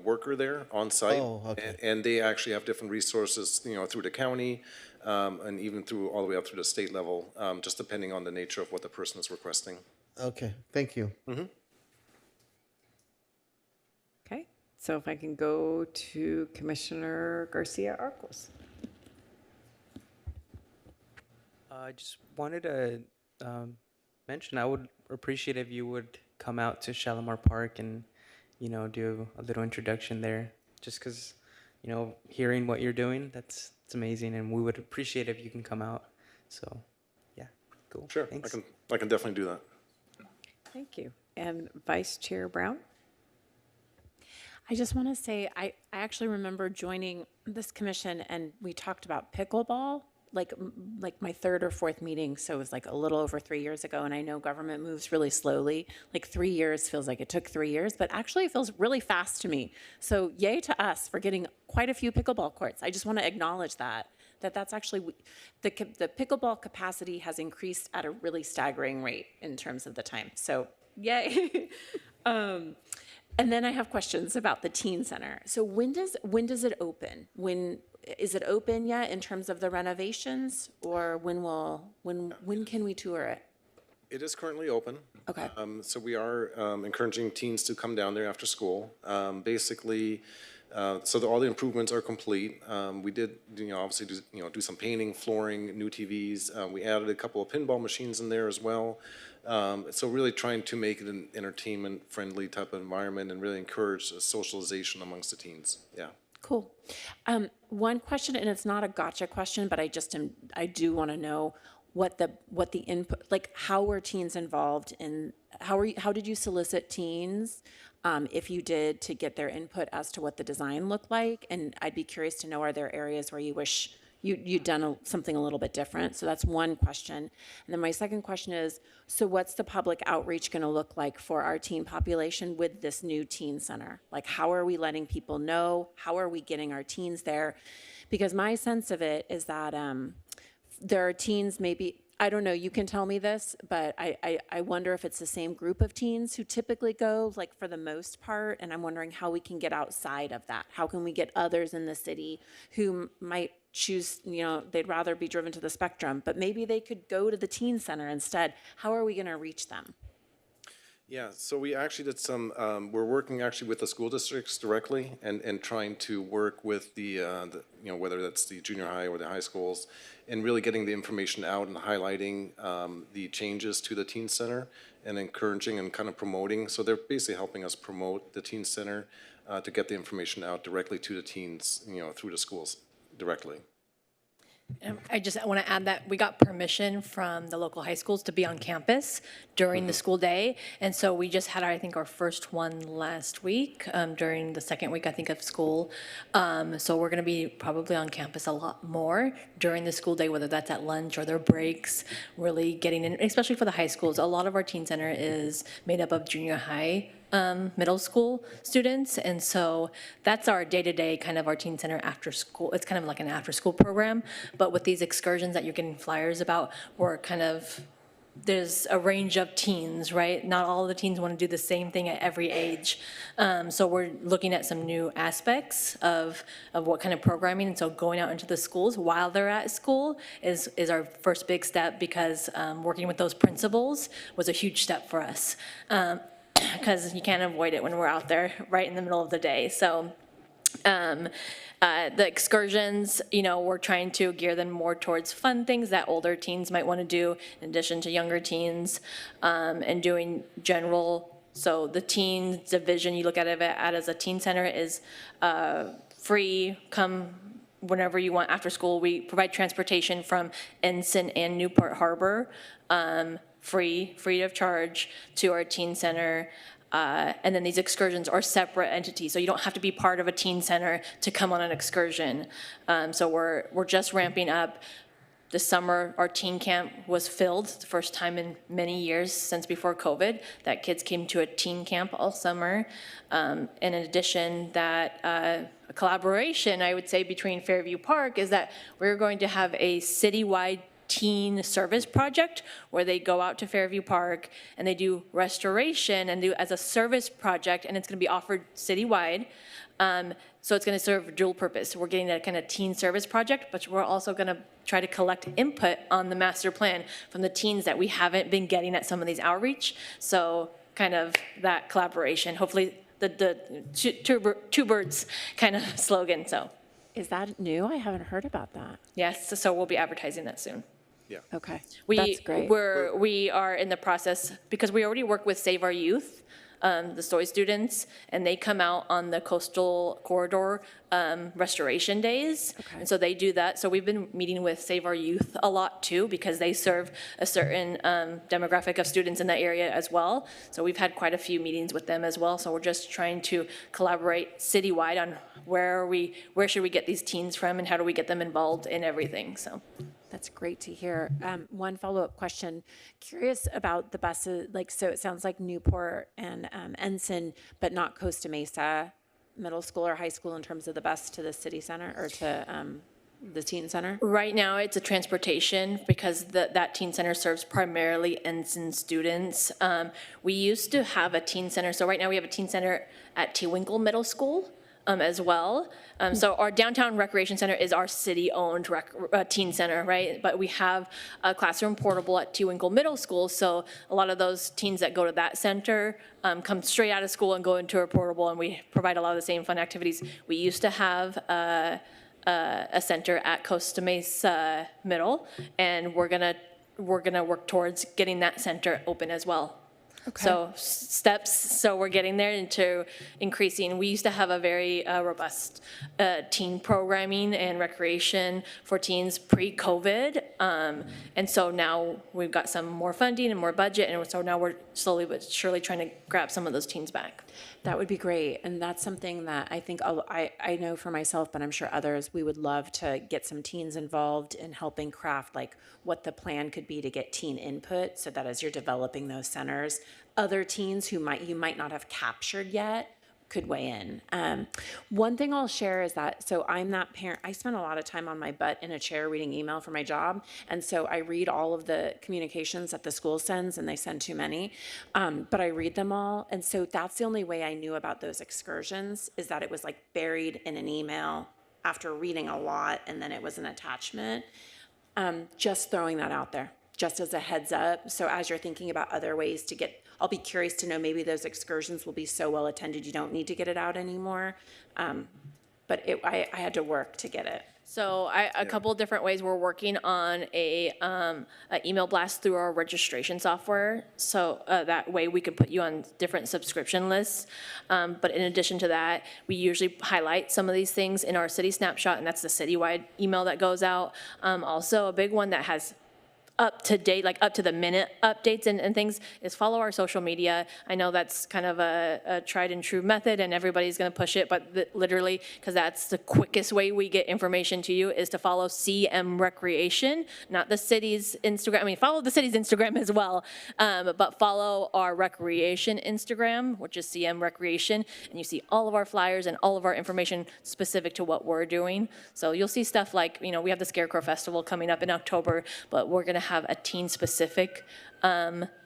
worker there on site. Oh, okay. And they actually have different resources, through the county, and even through, all the way up through the state level, just depending on the nature of what the person is requesting. Okay, thank you. Okay, so if I can go to Commissioner Garcia Arcos. I just wanted to mention, I would appreciate if you would come out to Shalimar Park and, do a little introduction there. Just because, hearing what you're doing, it's amazing, and we would appreciate if you can come out. So, yeah, cool. Sure, Thanks. I can definitely do that. Thank you. And Vice Chair Brown? I just want to say, I actually remember joining this commission and we talked about pickleball, like my third or fourth meeting. So it was like a little over 3 years ago. And I know government moves really slowly. Like 3 years feels like it took 3 years, but actually it feels really fast to me. So yay to us for getting quite a few pickleball courts. I just want to acknowledge that's actually, the pickleball capacity has increased at a really staggering rate in terms of the time. So yay. And then I have questions about the teen center. So when does it open? Is it open yet in terms of the renovations, or when can we tour it? It is currently open. Okay. So we are encouraging teens to come down there after school. Basically, so all the improvements are complete. We did, obviously do some painting, flooring, new TVs. We added a couple of pinball machines in there as well. So really trying to make it an entertainment-friendly type of environment and really encourage socialization amongst the teens. Yeah. Cool. One question, and it's not a gotcha question, but I do want to know what the input, like how were teens involved in, how did you solicit teens, if you did, to get their input as to what the design looked like? And I'd be curious to know, are there areas where you wish you'd done something a little bit different? So that's one question. And then my second question is, so what's the public outreach going to look like for our teen population with this new teen center? Like, how are we letting people know? How are we getting our teens there? Because my sense of it is that there are teens, maybe, I don't know, you can tell me this, but I wonder if it's the same group of teens who typically go, like, for the most part, and I'm wondering how we can get outside of that. How can we get others in the city who might choose, they'd rather be driven to the Spectrum, but maybe they could go to the teen center instead. How are we going to reach them? Yeah, so we actually did some, we're working actually with the school districts directly and trying to work with the whether that's the junior high or the high schools, and really getting the information out and highlighting the changes to the teen center and encouraging and kind of promoting. So they're basically helping us promote the teen center to get the information out directly to the teens, through the schools directly. I just want to add that we got permission from the local high schools to be on campus during the school day. And so we just had, I think, our first one last week during the second week, I think, of school. So we're going to be probably on campus a lot more during the school day, whether that's at lunch or their breaks, really getting in, especially for the high schools. A lot of our teen center is made up of junior high middle school students, and so that's our day-to-day kind of our teen center after school. It's kind of like an after-school program, but with these excursions that you're getting flyers about, we're kind of there's a range of teens, right? Not all of the teens want to do the same thing at every age. So we're looking at some new aspects of what kind of programming. And so going out into the schools while they're at school is our first big step, because working with those principals was a huge step for us. Because you can't avoid it when we're out there right in the middle of the day. So the excursions, we're trying to gear them more towards fun things that older teens might want to do in addition to younger teens, and doing general. So the teen division, you look at it as a teen center, is free, come whenever you want after school. We provide transportation from Ensign and Newport Harbor, free of charge to our teen center. And then these excursions are separate entities, so you don't have to be part of a teen center to come on an excursion. So we're just ramping up. This summer, our teen camp was filled, the first time in many years since before COVID, that kids came to a teen camp all summer. And in addition, that a collaboration, I would say, between Fairview Park is that we're going to have a citywide teen service project where they go out to Fairview Park and they do restoration and do as a service project, and it's going to be offered citywide. So it's going to serve dual purpose. We're getting that kind of teen service project, but we're also going to try to collect input on the master plan from the teens that we haven't been getting at some of these outreach. So kind of that collaboration, hopefully the two birds kind of slogan. So Is that new? I haven't heard about that. yes, so we'll be advertising that soon. Okay, We, that's great. we are in the process, because we already work with Save Our Youth, the Soy students, and they come out on the coastal corridor restoration days. Okay. And so they do that. So we've been meeting with Save Our Youth a lot too, because they serve a certain demographic of students in that area as well. So we've had quite a few meetings with them as well. So we're just trying to collaborate citywide on where should we get these teens from and how do we get them involved in everything, so. That's great to hear. One follow-up question. Curious about the buses, so it sounds like Newport and Ensign, but not Costa Mesa Middle School or High School in terms of the bus to the city center or to the teen center? Right now, it's a transportation, because that teen center serves primarily Ensign students. We used to have a teen center, so right now we have a teen center at Tewinkle Middle School as well. So our downtown recreation center is our city-owned teen center, right? But we have a classroom portable at Tewinkle Middle School, so a lot of those teens that go to that center come straight out of school and go into our portable, and we provide a lot of the same fun activities. We used to have a center at Costa Mesa Middle, and we're gonna work towards getting that center open as well. Okay. So steps, so we're getting there into increasing. We used to have a very robust teen programming and recreation for teens pre-COVID. And so now we've got some more funding and more budget, and so now we're slowly but surely trying to grab some of those teens back. That would be great. And that's something that I think I know for myself, but I'm sure others, we would love to get some teens involved in helping craft what the plan could be to get teen input, so that as you're developing those centers, other teens who you might not have captured yet could weigh in. One thing I'll share is that, so I'm that parent, I spend a lot of time on my butt in a chair reading email for my job. And so I read all of the communications that the school sends, and they send too many, but I read them all. And so that's the only way I knew about those excursions, is that it was buried in an email after reading a lot, and then it was an attachment. Just throwing that out there, just as a heads up. So as you're thinking about other ways to I'll be curious to know, maybe those excursions will be so well attended you don't need to get it out anymore. But I had to work to get it. So a couple of different ways. We're working on a email blast through our registration software. So that way we can put you on different subscription lists. But in addition to that, we usually highlight some of these things in our city snapshot, and that's the citywide email that goes out. Also, a big one that has up to date, up to the minute updates and things, is follow our social media. I know that's kind of a tried and true method, and everybody's gonna push it, but literally, because that's the quickest way we get information to you, is to follow CM Recreation, not the city's Instagram. I mean, follow the city's Instagram as well, but follow our recreation Instagram, which is CM Recreation, and you see all of our flyers and all of our information specific to what we're doing. So you'll see stuff like, we have the Scarecrow Festival coming up in October, but we're gonna have a teen-specific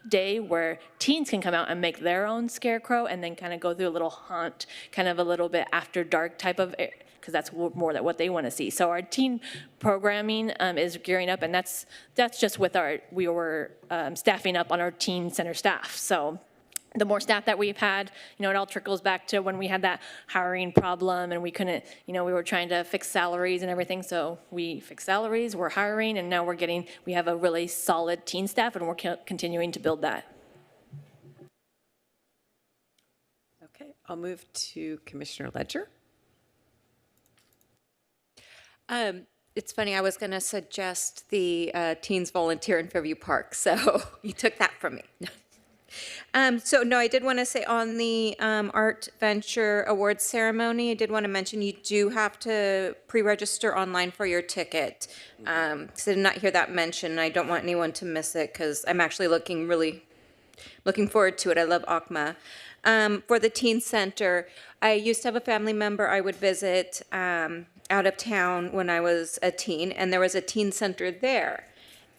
day where teens can come out and make their own scarecrow and then kind of go through a little haunt, kind of a little bit after dark type of, because that's more that what they want to see. So our teen programming is gearing up, and that's just with we were staffing up on our teen center staff. So the more staff that we've had, it all trickles back to when we had that hiring problem and we couldn't, we were trying to fix salaries and everything. So we fixed salaries, we're hiring, and now we have a really solid teen staff, and we're continuing to build that. Okay, I'll move to Commissioner Ledger. It's funny, I was going to suggest the Teens Volunteer in Fairview Park, so you took that from me. So no, I did want to say on the Art Venture Awards ceremony, I did want to mention you do have to pre-register online for your ticket. Because I did not hear that mentioned, and I don't want anyone to miss it because I'm actually really looking forward to it. I love ACMA. For the Teen Center, I used to have a family member I would visit out of town when I was a teen, and there was a teen center there.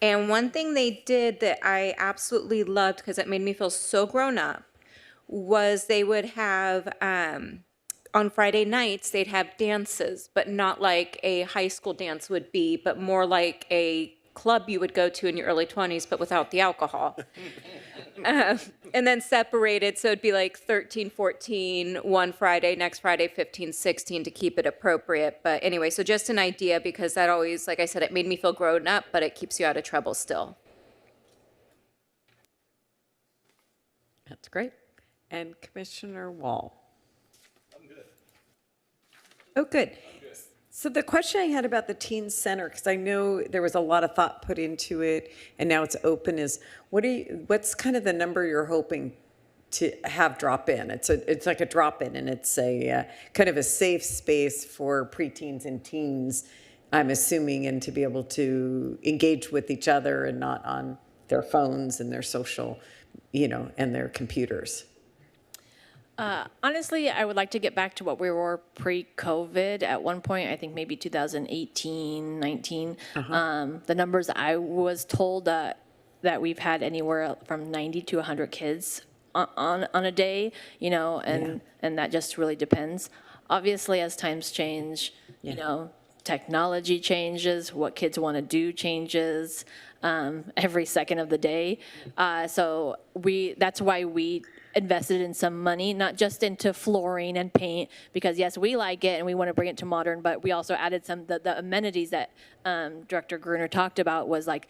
And one thing they did that I absolutely loved because it made me feel so grown up was they would have, on Friday nights, they'd have dances, but not like a high school dance would be, but more like a club you would go to in your early 20s, but without the alcohol. And then separated, so it'd be like 13, 14, one Friday, next Friday, 15, 16 to keep it appropriate. But anyway, so just an idea because that always, like I said, it made me feel grown up, but it keeps you out of trouble still. That's great. And Commissioner Wall. I'm good. Oh, good. So the question I had about the teen center, because I know there was a lot of thought put into it, and now it's open, is what's kind of the number you're hoping to have drop in? It's like a drop in, and it's a kind of a safe space for preteens and teens, I'm assuming, and to be able to engage with each other and not on their phones and their social, and their computers. Honestly, I would like to get back to what we were pre-COVID at one point, I think maybe 2018, 19. The numbers I was told that we've had anywhere from 90 to 100 kids on a day, and that just really depends. Obviously, as times change, technology changes, what kids want to do changes every second of the day. So that's why we invested in some money, not just into flooring and paint, because yes, we like it and we want to bring it to modern, but we also added the amenities that Director Gruner talked about was like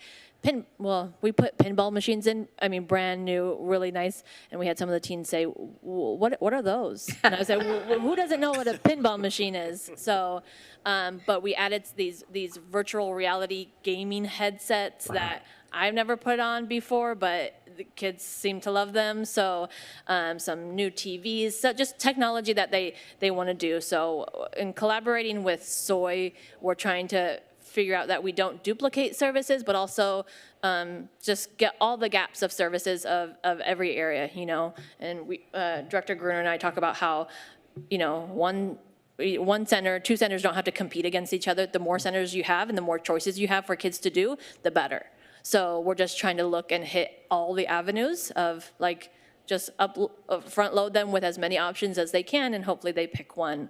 we put pinball machines in, brand new, really nice, and we had some of the teens say, what are those? And I said, well, who doesn't know what a pinball machine is? So, but we added these virtual reality gaming headsets that I've never put on before, but the kids seem to love them. So some new TVs, so just technology that they want to do. So in collaborating with SOI, we're trying to figure out that we don't duplicate services, but also just get all the gaps of services of every area, And Director Gruner and I talk about how, one center, two centers don't have to compete against each other. The more centers you have and the more choices you have for kids to do, the better. So we're just trying to look and hit all the avenues of just front load them with as many options as they can, and hopefully they pick one.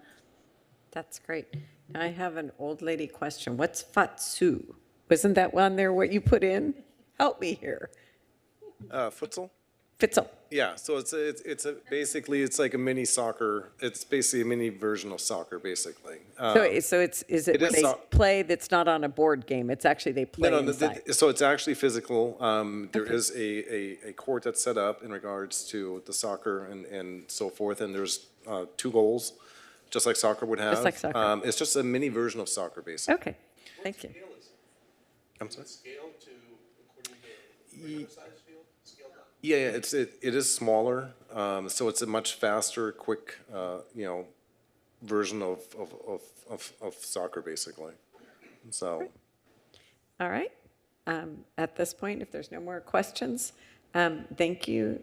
That's great. I have an old lady question. What's Fatsu? Wasn't that one there what you put in? Help me here. Futsal? Futsal. Yeah, so basically it's like a mini soccer. It's basically a mini version of soccer, basically. So is it where they play that's not on a board game? It's actually they play inside. So it's actually physical. There is a court that's set up in regards to the soccer and so forth, and there's 2 goals, just like soccer would have. Just like soccer. It's just a mini version of soccer, basically. Okay, thank you. I'm sorry? Scale to according to regular size field? Scale down? Yeah, it is smaller, so it's a much faster, quick, version of soccer, basically. So. All right. At this point, if there's no more questions, thank you,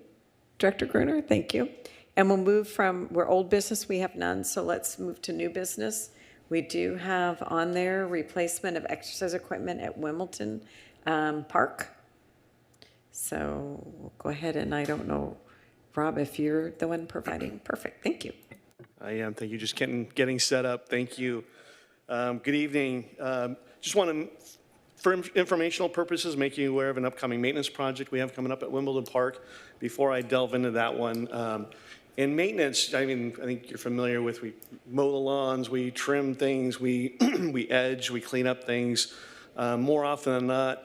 Director Gruner. Thank you. And we'll move we're old business, we have none, so let's move to new business. We do have on there replacement of exercise equipment at Wimbledon. park. So we'll go ahead, and I don't know, Rob, if you're the one providing. Perfect, thank you. I am. Thank you. Just getting set up. Thank you. Good evening. Just want to, for informational purposes, make you aware of an upcoming maintenance project we have coming up at Wimbledon Park. Before I delve into that one, in maintenance, I mean, I think you're familiar with, we mow the lawns, we trim things, we we edge, we clean up things. More often than not,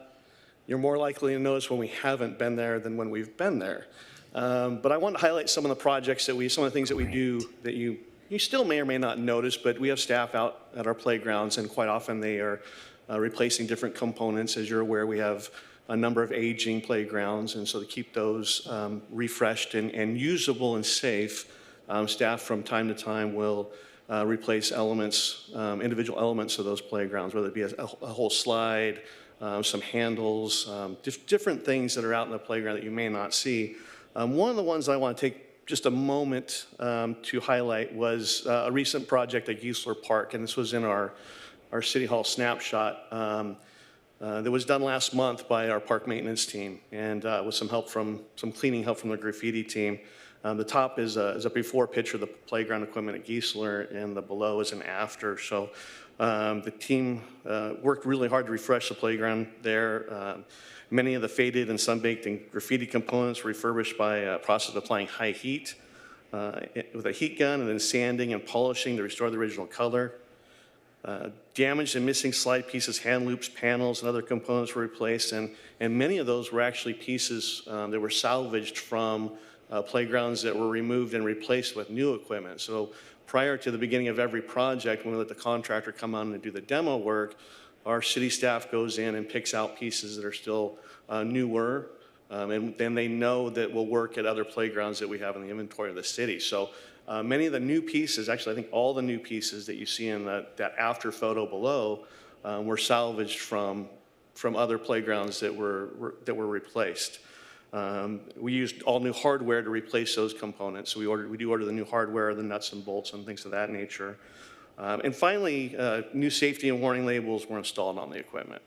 you're more likely to notice when we haven't been there than when we've been there. But I want to highlight some of the projects that some of the things that we do that you still may or may not notice, but we have staff out at our playgrounds, and quite often they are replacing different components. As you're aware, we have a number of aging playgrounds, and so to keep those refreshed and usable and safe, staff from time to time will replace elements, individual elements of those playgrounds, whether it be a whole slide, some handles, different things that are out in the playground that you may not see. One of the ones I want to take just a moment to highlight was a recent project at Geisler Park, and this was in our City Hall snapshot that was done last month by our park maintenance team, and with some cleaning help from the graffiti team. The top is a before picture of the playground equipment at Geisler, and the below is an after. So the team worked really hard to refresh the playground there. Many of the faded and sun-baked and graffiti components were refurbished by a process of applying high heat with a heat gun, and then sanding and polishing to restore the original color. Damaged and missing slide pieces, hand loops, panels, and other components were replaced, and many of those were actually pieces that were salvaged from playgrounds that were removed and replaced with new equipment. So prior to the beginning of every project, when we let the contractor come on and do the demo work, our city staff goes in and picks out pieces that are still newer, and then they know that will work at other playgrounds that we have in the inventory of the city. So many of the new pieces, actually I think all the new pieces that you see in that after photo below were salvaged from other playgrounds that were replaced. We used all new hardware to replace those components. So we do order the new hardware, the nuts and bolts and things of that nature. And finally, new safety and warning labels were installed on the equipment,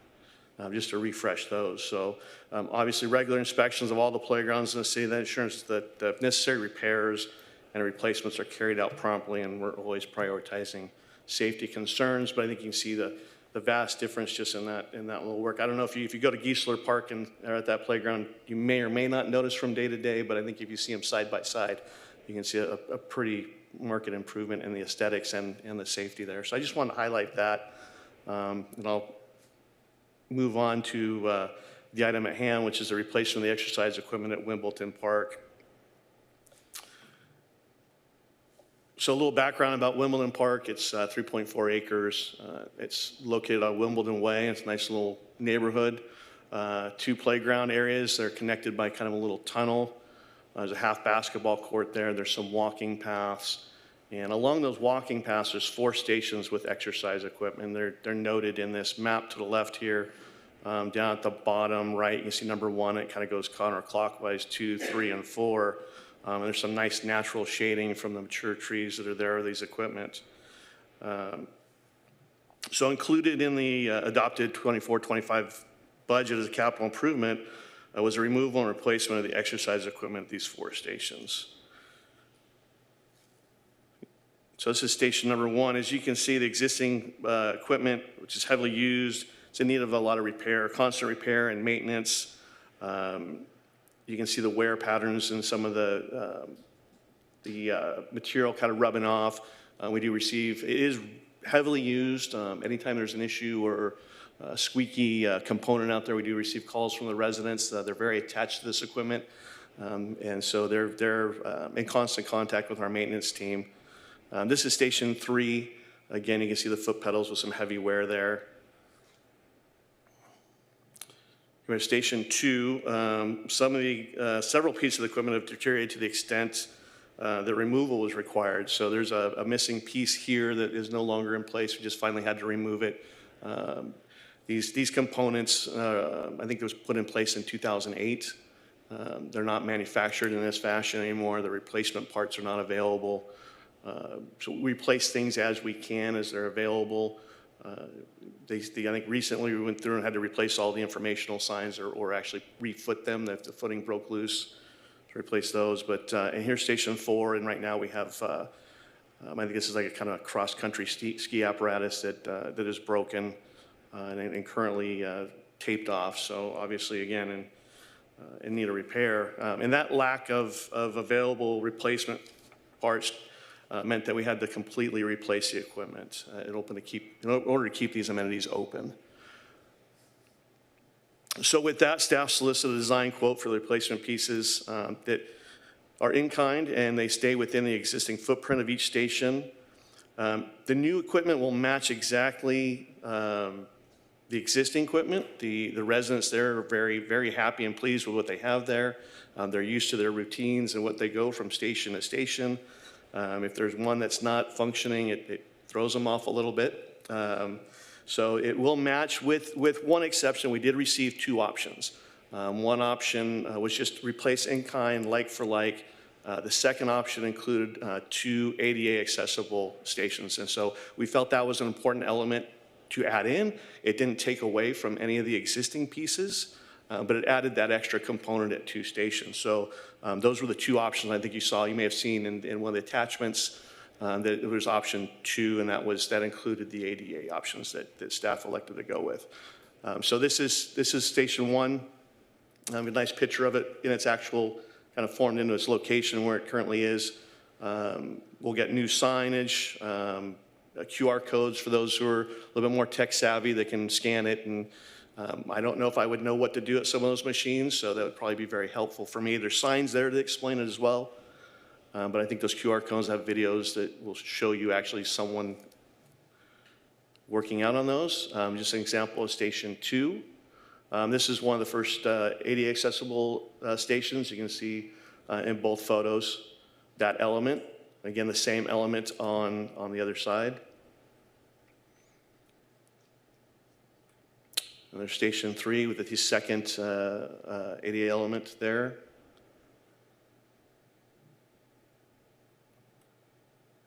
just to refresh those. So obviously regular inspections of all the playgrounds in the city, that ensures that the necessary repairs and replacements are carried out promptly, and we're always prioritizing safety concerns. But I think you can see the vast difference just in that little work. I don't know if you go to Geisler Park and are at that playground, you may or may not notice from day to day, but I think if you see them side by side, you can see a pretty marked improvement in the aesthetics and the safety there. So I just want to highlight that, and I'll move on to the item at hand, which is the replacement of the exercise equipment at Wimbledon Park. So a little background about Wimbledon Park. It's 3.4 acres. It's located on Wimbledon Way. It's a nice little neighborhood. 2 playground areas. They're connected by kind of a little tunnel. There's a half basketball court there. There's some walking paths. And along those walking paths, there's 4 stations with exercise equipment. They're noted in this map to the left here. Down at the bottom right, you can see number 1. It kind of goes counterclockwise, 2, 3, and 4. And there's some nice natural shading from the mature trees that are there with these equipment. So included in the adopted 24-25 budget as a capital improvement was a removal and replacement of the exercise equipment at these 4 stations. So this is station number 1. As you can see, the existing equipment, which is heavily used, it's in need of a lot of repair, constant repair and maintenance. You can see the wear patterns and some of the material kind of rubbing off. We do receive, it is heavily used. Anytime there's an issue or a squeaky component out there, we do receive calls from the residents. They're very attached to this equipment. And so they're in constant contact with our maintenance team. This is station 3. Again, you can see the foot pedals with some heavy wear there. We're at station 2. Several pieces of the equipment have deteriorated to the extent that removal was required. So there's a missing piece here that is no longer in place. We just finally had to remove it. These components, I think it was put in place in 2008. They're not manufactured in this fashion anymore. The replacement parts are not available. So we replace things as we can, as they're available. I think recently we went through and had to replace all the informational signs or actually refoot them if the footing broke loose to replace those. But and here's Station 4, and right now we have, I think this is like a kind of cross-country ski apparatus that is broken and currently taped off. So obviously, again, in need of repair. And that lack of available replacement parts meant that we had to completely replace the equipment in order to keep these amenities open. So with that, staff solicited a design quote for the replacement pieces that are in kind, and they stay within the existing footprint of each station. The new equipment will match exactly the existing equipment. The residents there are very, very happy and pleased with what they have there. They're used to their routines and what they go from station to station. If there's one that's not functioning, it throws them off a little bit. So it will match with one exception. We did receive two options. One option was just replace in kind, like for like. The second option included two ADA accessible stations. And so we felt that was an important element to add in. It didn't take away from any of the existing pieces, but it added that extra component at two stations. So those were the two options I think you saw. You may have seen in one of the attachments that it was option 2, and that included the ADA options that staff elected to go with. So this is Station 1. A nice picture of it in its actual kind of formed into its location where it currently is. We'll get new signage, QR codes for those who are a little bit more tech savvy that can scan it. And I don't know if I would know what to do at some of those machines, so that would probably be very helpful for me. There's signs there to explain it as well. But I think those QR codes have videos that will show you actually someone working out on those. Just an example of Station 2. This is one of the first ADA accessible stations. You can see in both photos that element. Again, the same element on the other side. And there's Station 3 with the second ADA element there.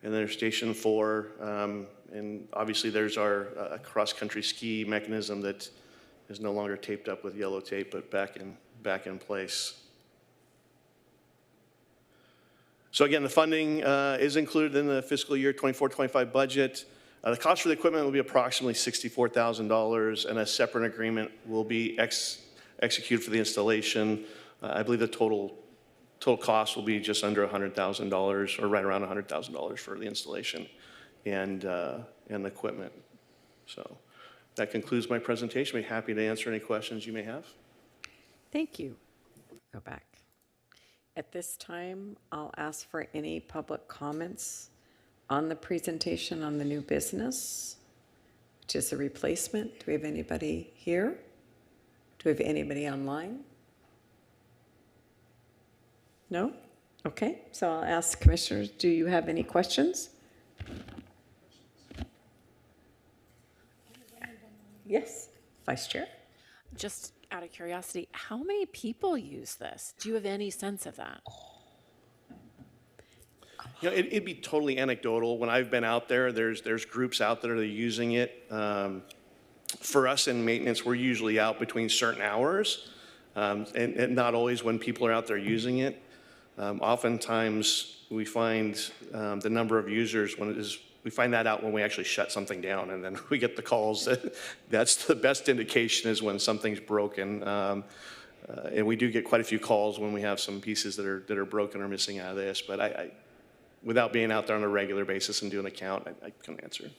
And there's Station 4, and obviously there's our cross-country ski mechanism that is no longer taped up with yellow tape, but back in place. So again, the funding is included in the fiscal year 24-25 budget. The cost for the equipment will be approximately $64,000, and a separate agreement will be executed for the installation. I believe the total cost will be just under $100,000, or right around $100,000 for the installation and the equipment. So that concludes my presentation. I'd be happy to answer any questions you may have. Thank you. Go back. At this time, I'll ask for any public comments on the presentation on the new business, which is a replacement. Do we have anybody here? Do we have anybody online? No? Okay, so I'll ask commissioners, do you have any questions? Yes, Vice Chair. Just out of curiosity, how many people use this? Do you have any sense of that? You know, it'd be totally anecdotal. When I've been out there, there's groups out there that are using it. For us in maintenance, we're usually out between certain hours, and not always when people are out there using it. Oftentimes, we find the number of users we find that out when we actually shut something down, and then we get the calls. That's the best indication is when something's broken. And we do get quite a few calls when we have some pieces that are broken or missing out of this. But I without being out there on a regular basis and doing a count, I couldn't answer.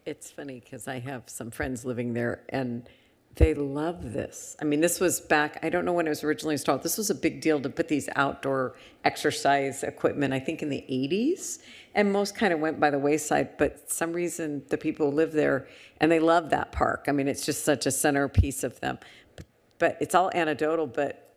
It's funny because I have some friends living there and they love this. I mean, this was back, I don't know when it was originally installed. This was a big deal to put these outdoor exercise equipment, I think in the 80s. And most kind of went by the wayside, but some reason the people live there and they love that park. I mean, it's just such a centerpiece of them. But it's all anecdotal, but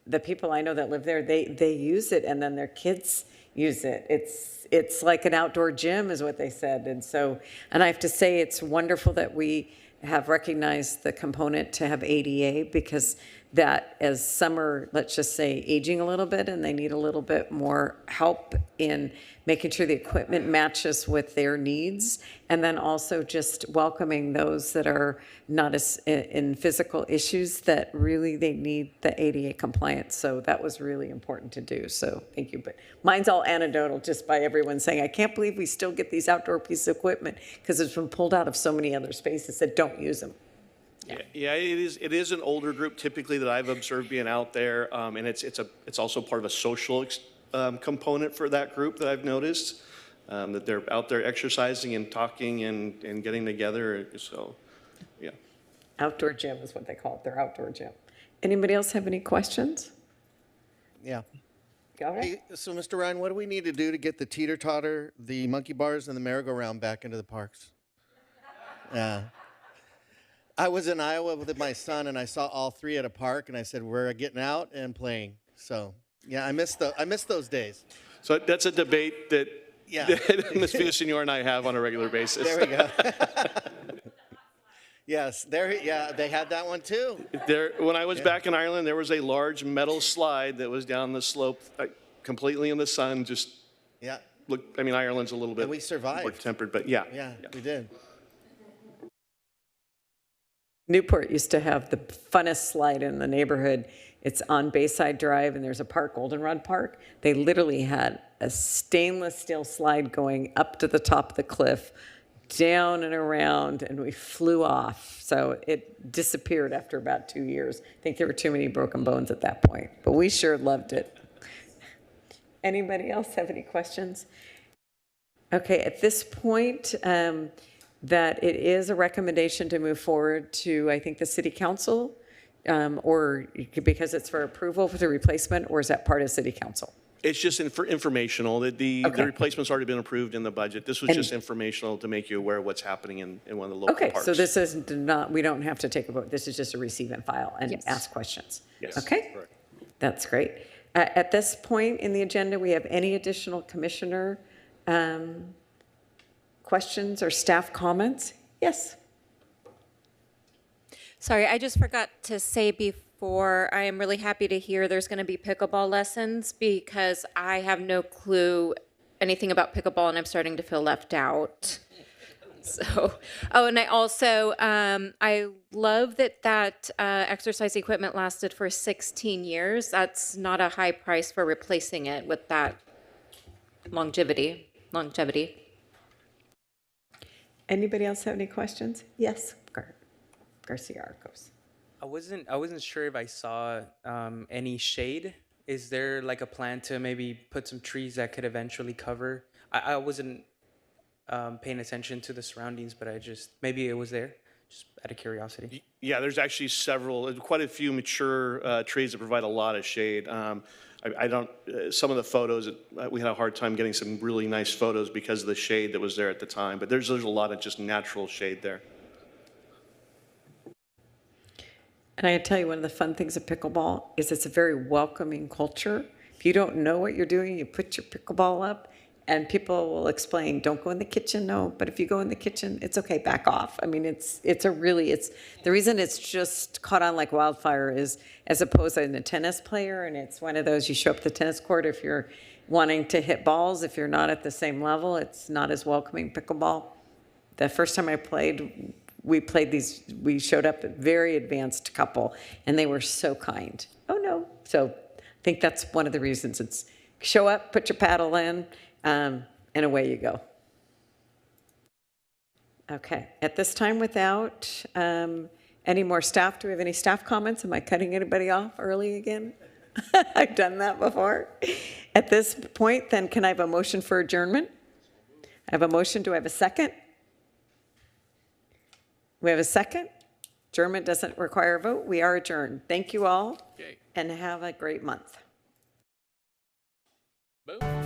the people I know that live there, they use it and then their kids use it. It's like an outdoor gym is what they said. And I have to say it's wonderful that we have recognized the component to have ADA because that as some are, let's just say, aging a little bit and they need a little bit more help in making sure the equipment matches with their needs, and then also just welcoming those that are not as in physical issues that really they need the ADA compliance. So that was really important to do. So thank you. But mine's all anecdotal, just by everyone saying, I can't believe we still get these outdoor pieces of equipment because it's been pulled out of so many other spaces that don't use them. Yeah, it is an older group typically that I've observed being out there, and it's also part of a social component for that group that I've noticed, that they're out there exercising and talking and getting together, so, yeah. Outdoor gym is what they call it, their outdoor gym. Anybody else have any questions? Yeah. Go ahead. Hey, so Mr. Ryan, what do we need to do to get the teeter-totter, the monkey bars, and the merry-go-round back into the parks? Yeah. I was in Iowa with my son, and I saw all three at a park, and I said, we're getting out and playing. So, yeah, I miss those days. So that's a debate that Yeah. Ms. Villasenor and I have on a regular basis. There we go. Yes, they had that one too. When I was back in Ireland, there was a large metal slide that was down the slope, completely in the sun, just Yeah, Ireland's a little bit and we survived. more tempered, but yeah. Yeah, we did. Newport used to have the funnest slide in the neighborhood. It's on Bayside Drive, and there's a park, Goldenrod Park. They literally had a stainless steel slide going up to the top of the cliff, down and around, and we flew off. So it disappeared after about 2 years. I think there were too many broken bones at that point, but we sure loved it. Anybody else have any questions? Okay, at this point, that it is a recommendation to move forward to, I think, the city council, or because it's for approval for the replacement, or is that part of city council? It's just informational. The Okay. replacement's already been approved in the budget. This was just informational to make you aware of what's happening in one of the local Okay, parks. so this is not, we don't have to take a vote. This is just a receive and file and Yes. ask questions. Yes. Okay, that's great. At this point in the agenda, we have any additional commissioner questions or staff comments? Yes. Sorry, I just forgot to say before, I am really happy to hear there's going to be pickleball lessons because I have no clue anything about pickleball and I'm starting to feel left out. So, and I also, I love that exercise equipment lasted for 16 years. That's not a high price for replacing it with that longevity. Anybody else have any questions? Yes, Garcia Arcos. I wasn't sure if I saw any shade. Is there like a plan to maybe put some trees that could eventually cover? I wasn't paying attention to the surroundings, but maybe it was there, just out of curiosity. Yeah, there's actually quite a few mature trees that provide a lot of shade. Some of the photos, we had a hard time getting some really nice photos because of the shade that was there at the time, but there's a lot of just natural shade there. And I tell you, one of the fun things of pickleball is it's a very welcoming culture. If you don't know what you're doing, you put your pickleball up and people will explain, don't go in the kitchen, no, but if you go in the kitchen, it's okay, back off. I mean, the reason it's just caught on like wildfire is as opposed to a tennis player, and it's one of those, you show up at the tennis court if you're wanting to hit balls, if you're not at the same level, it's not as welcoming. Pickleball, the first time I played, we showed up a very advanced couple, and they were so kind. Oh, no. So I think that's one of the reasons. It's show up, put your paddle in, and away you go. Okay. At this time, without any more staff, do we have any staff comments? Am I cutting anybody off early again? I've done that before. At this point, then, can I have a motion for adjournment? I have a motion. Do I have a second? We have a second. Adjournment doesn't require a vote. We are adjourned. Thank you all, and have a great month. Boom.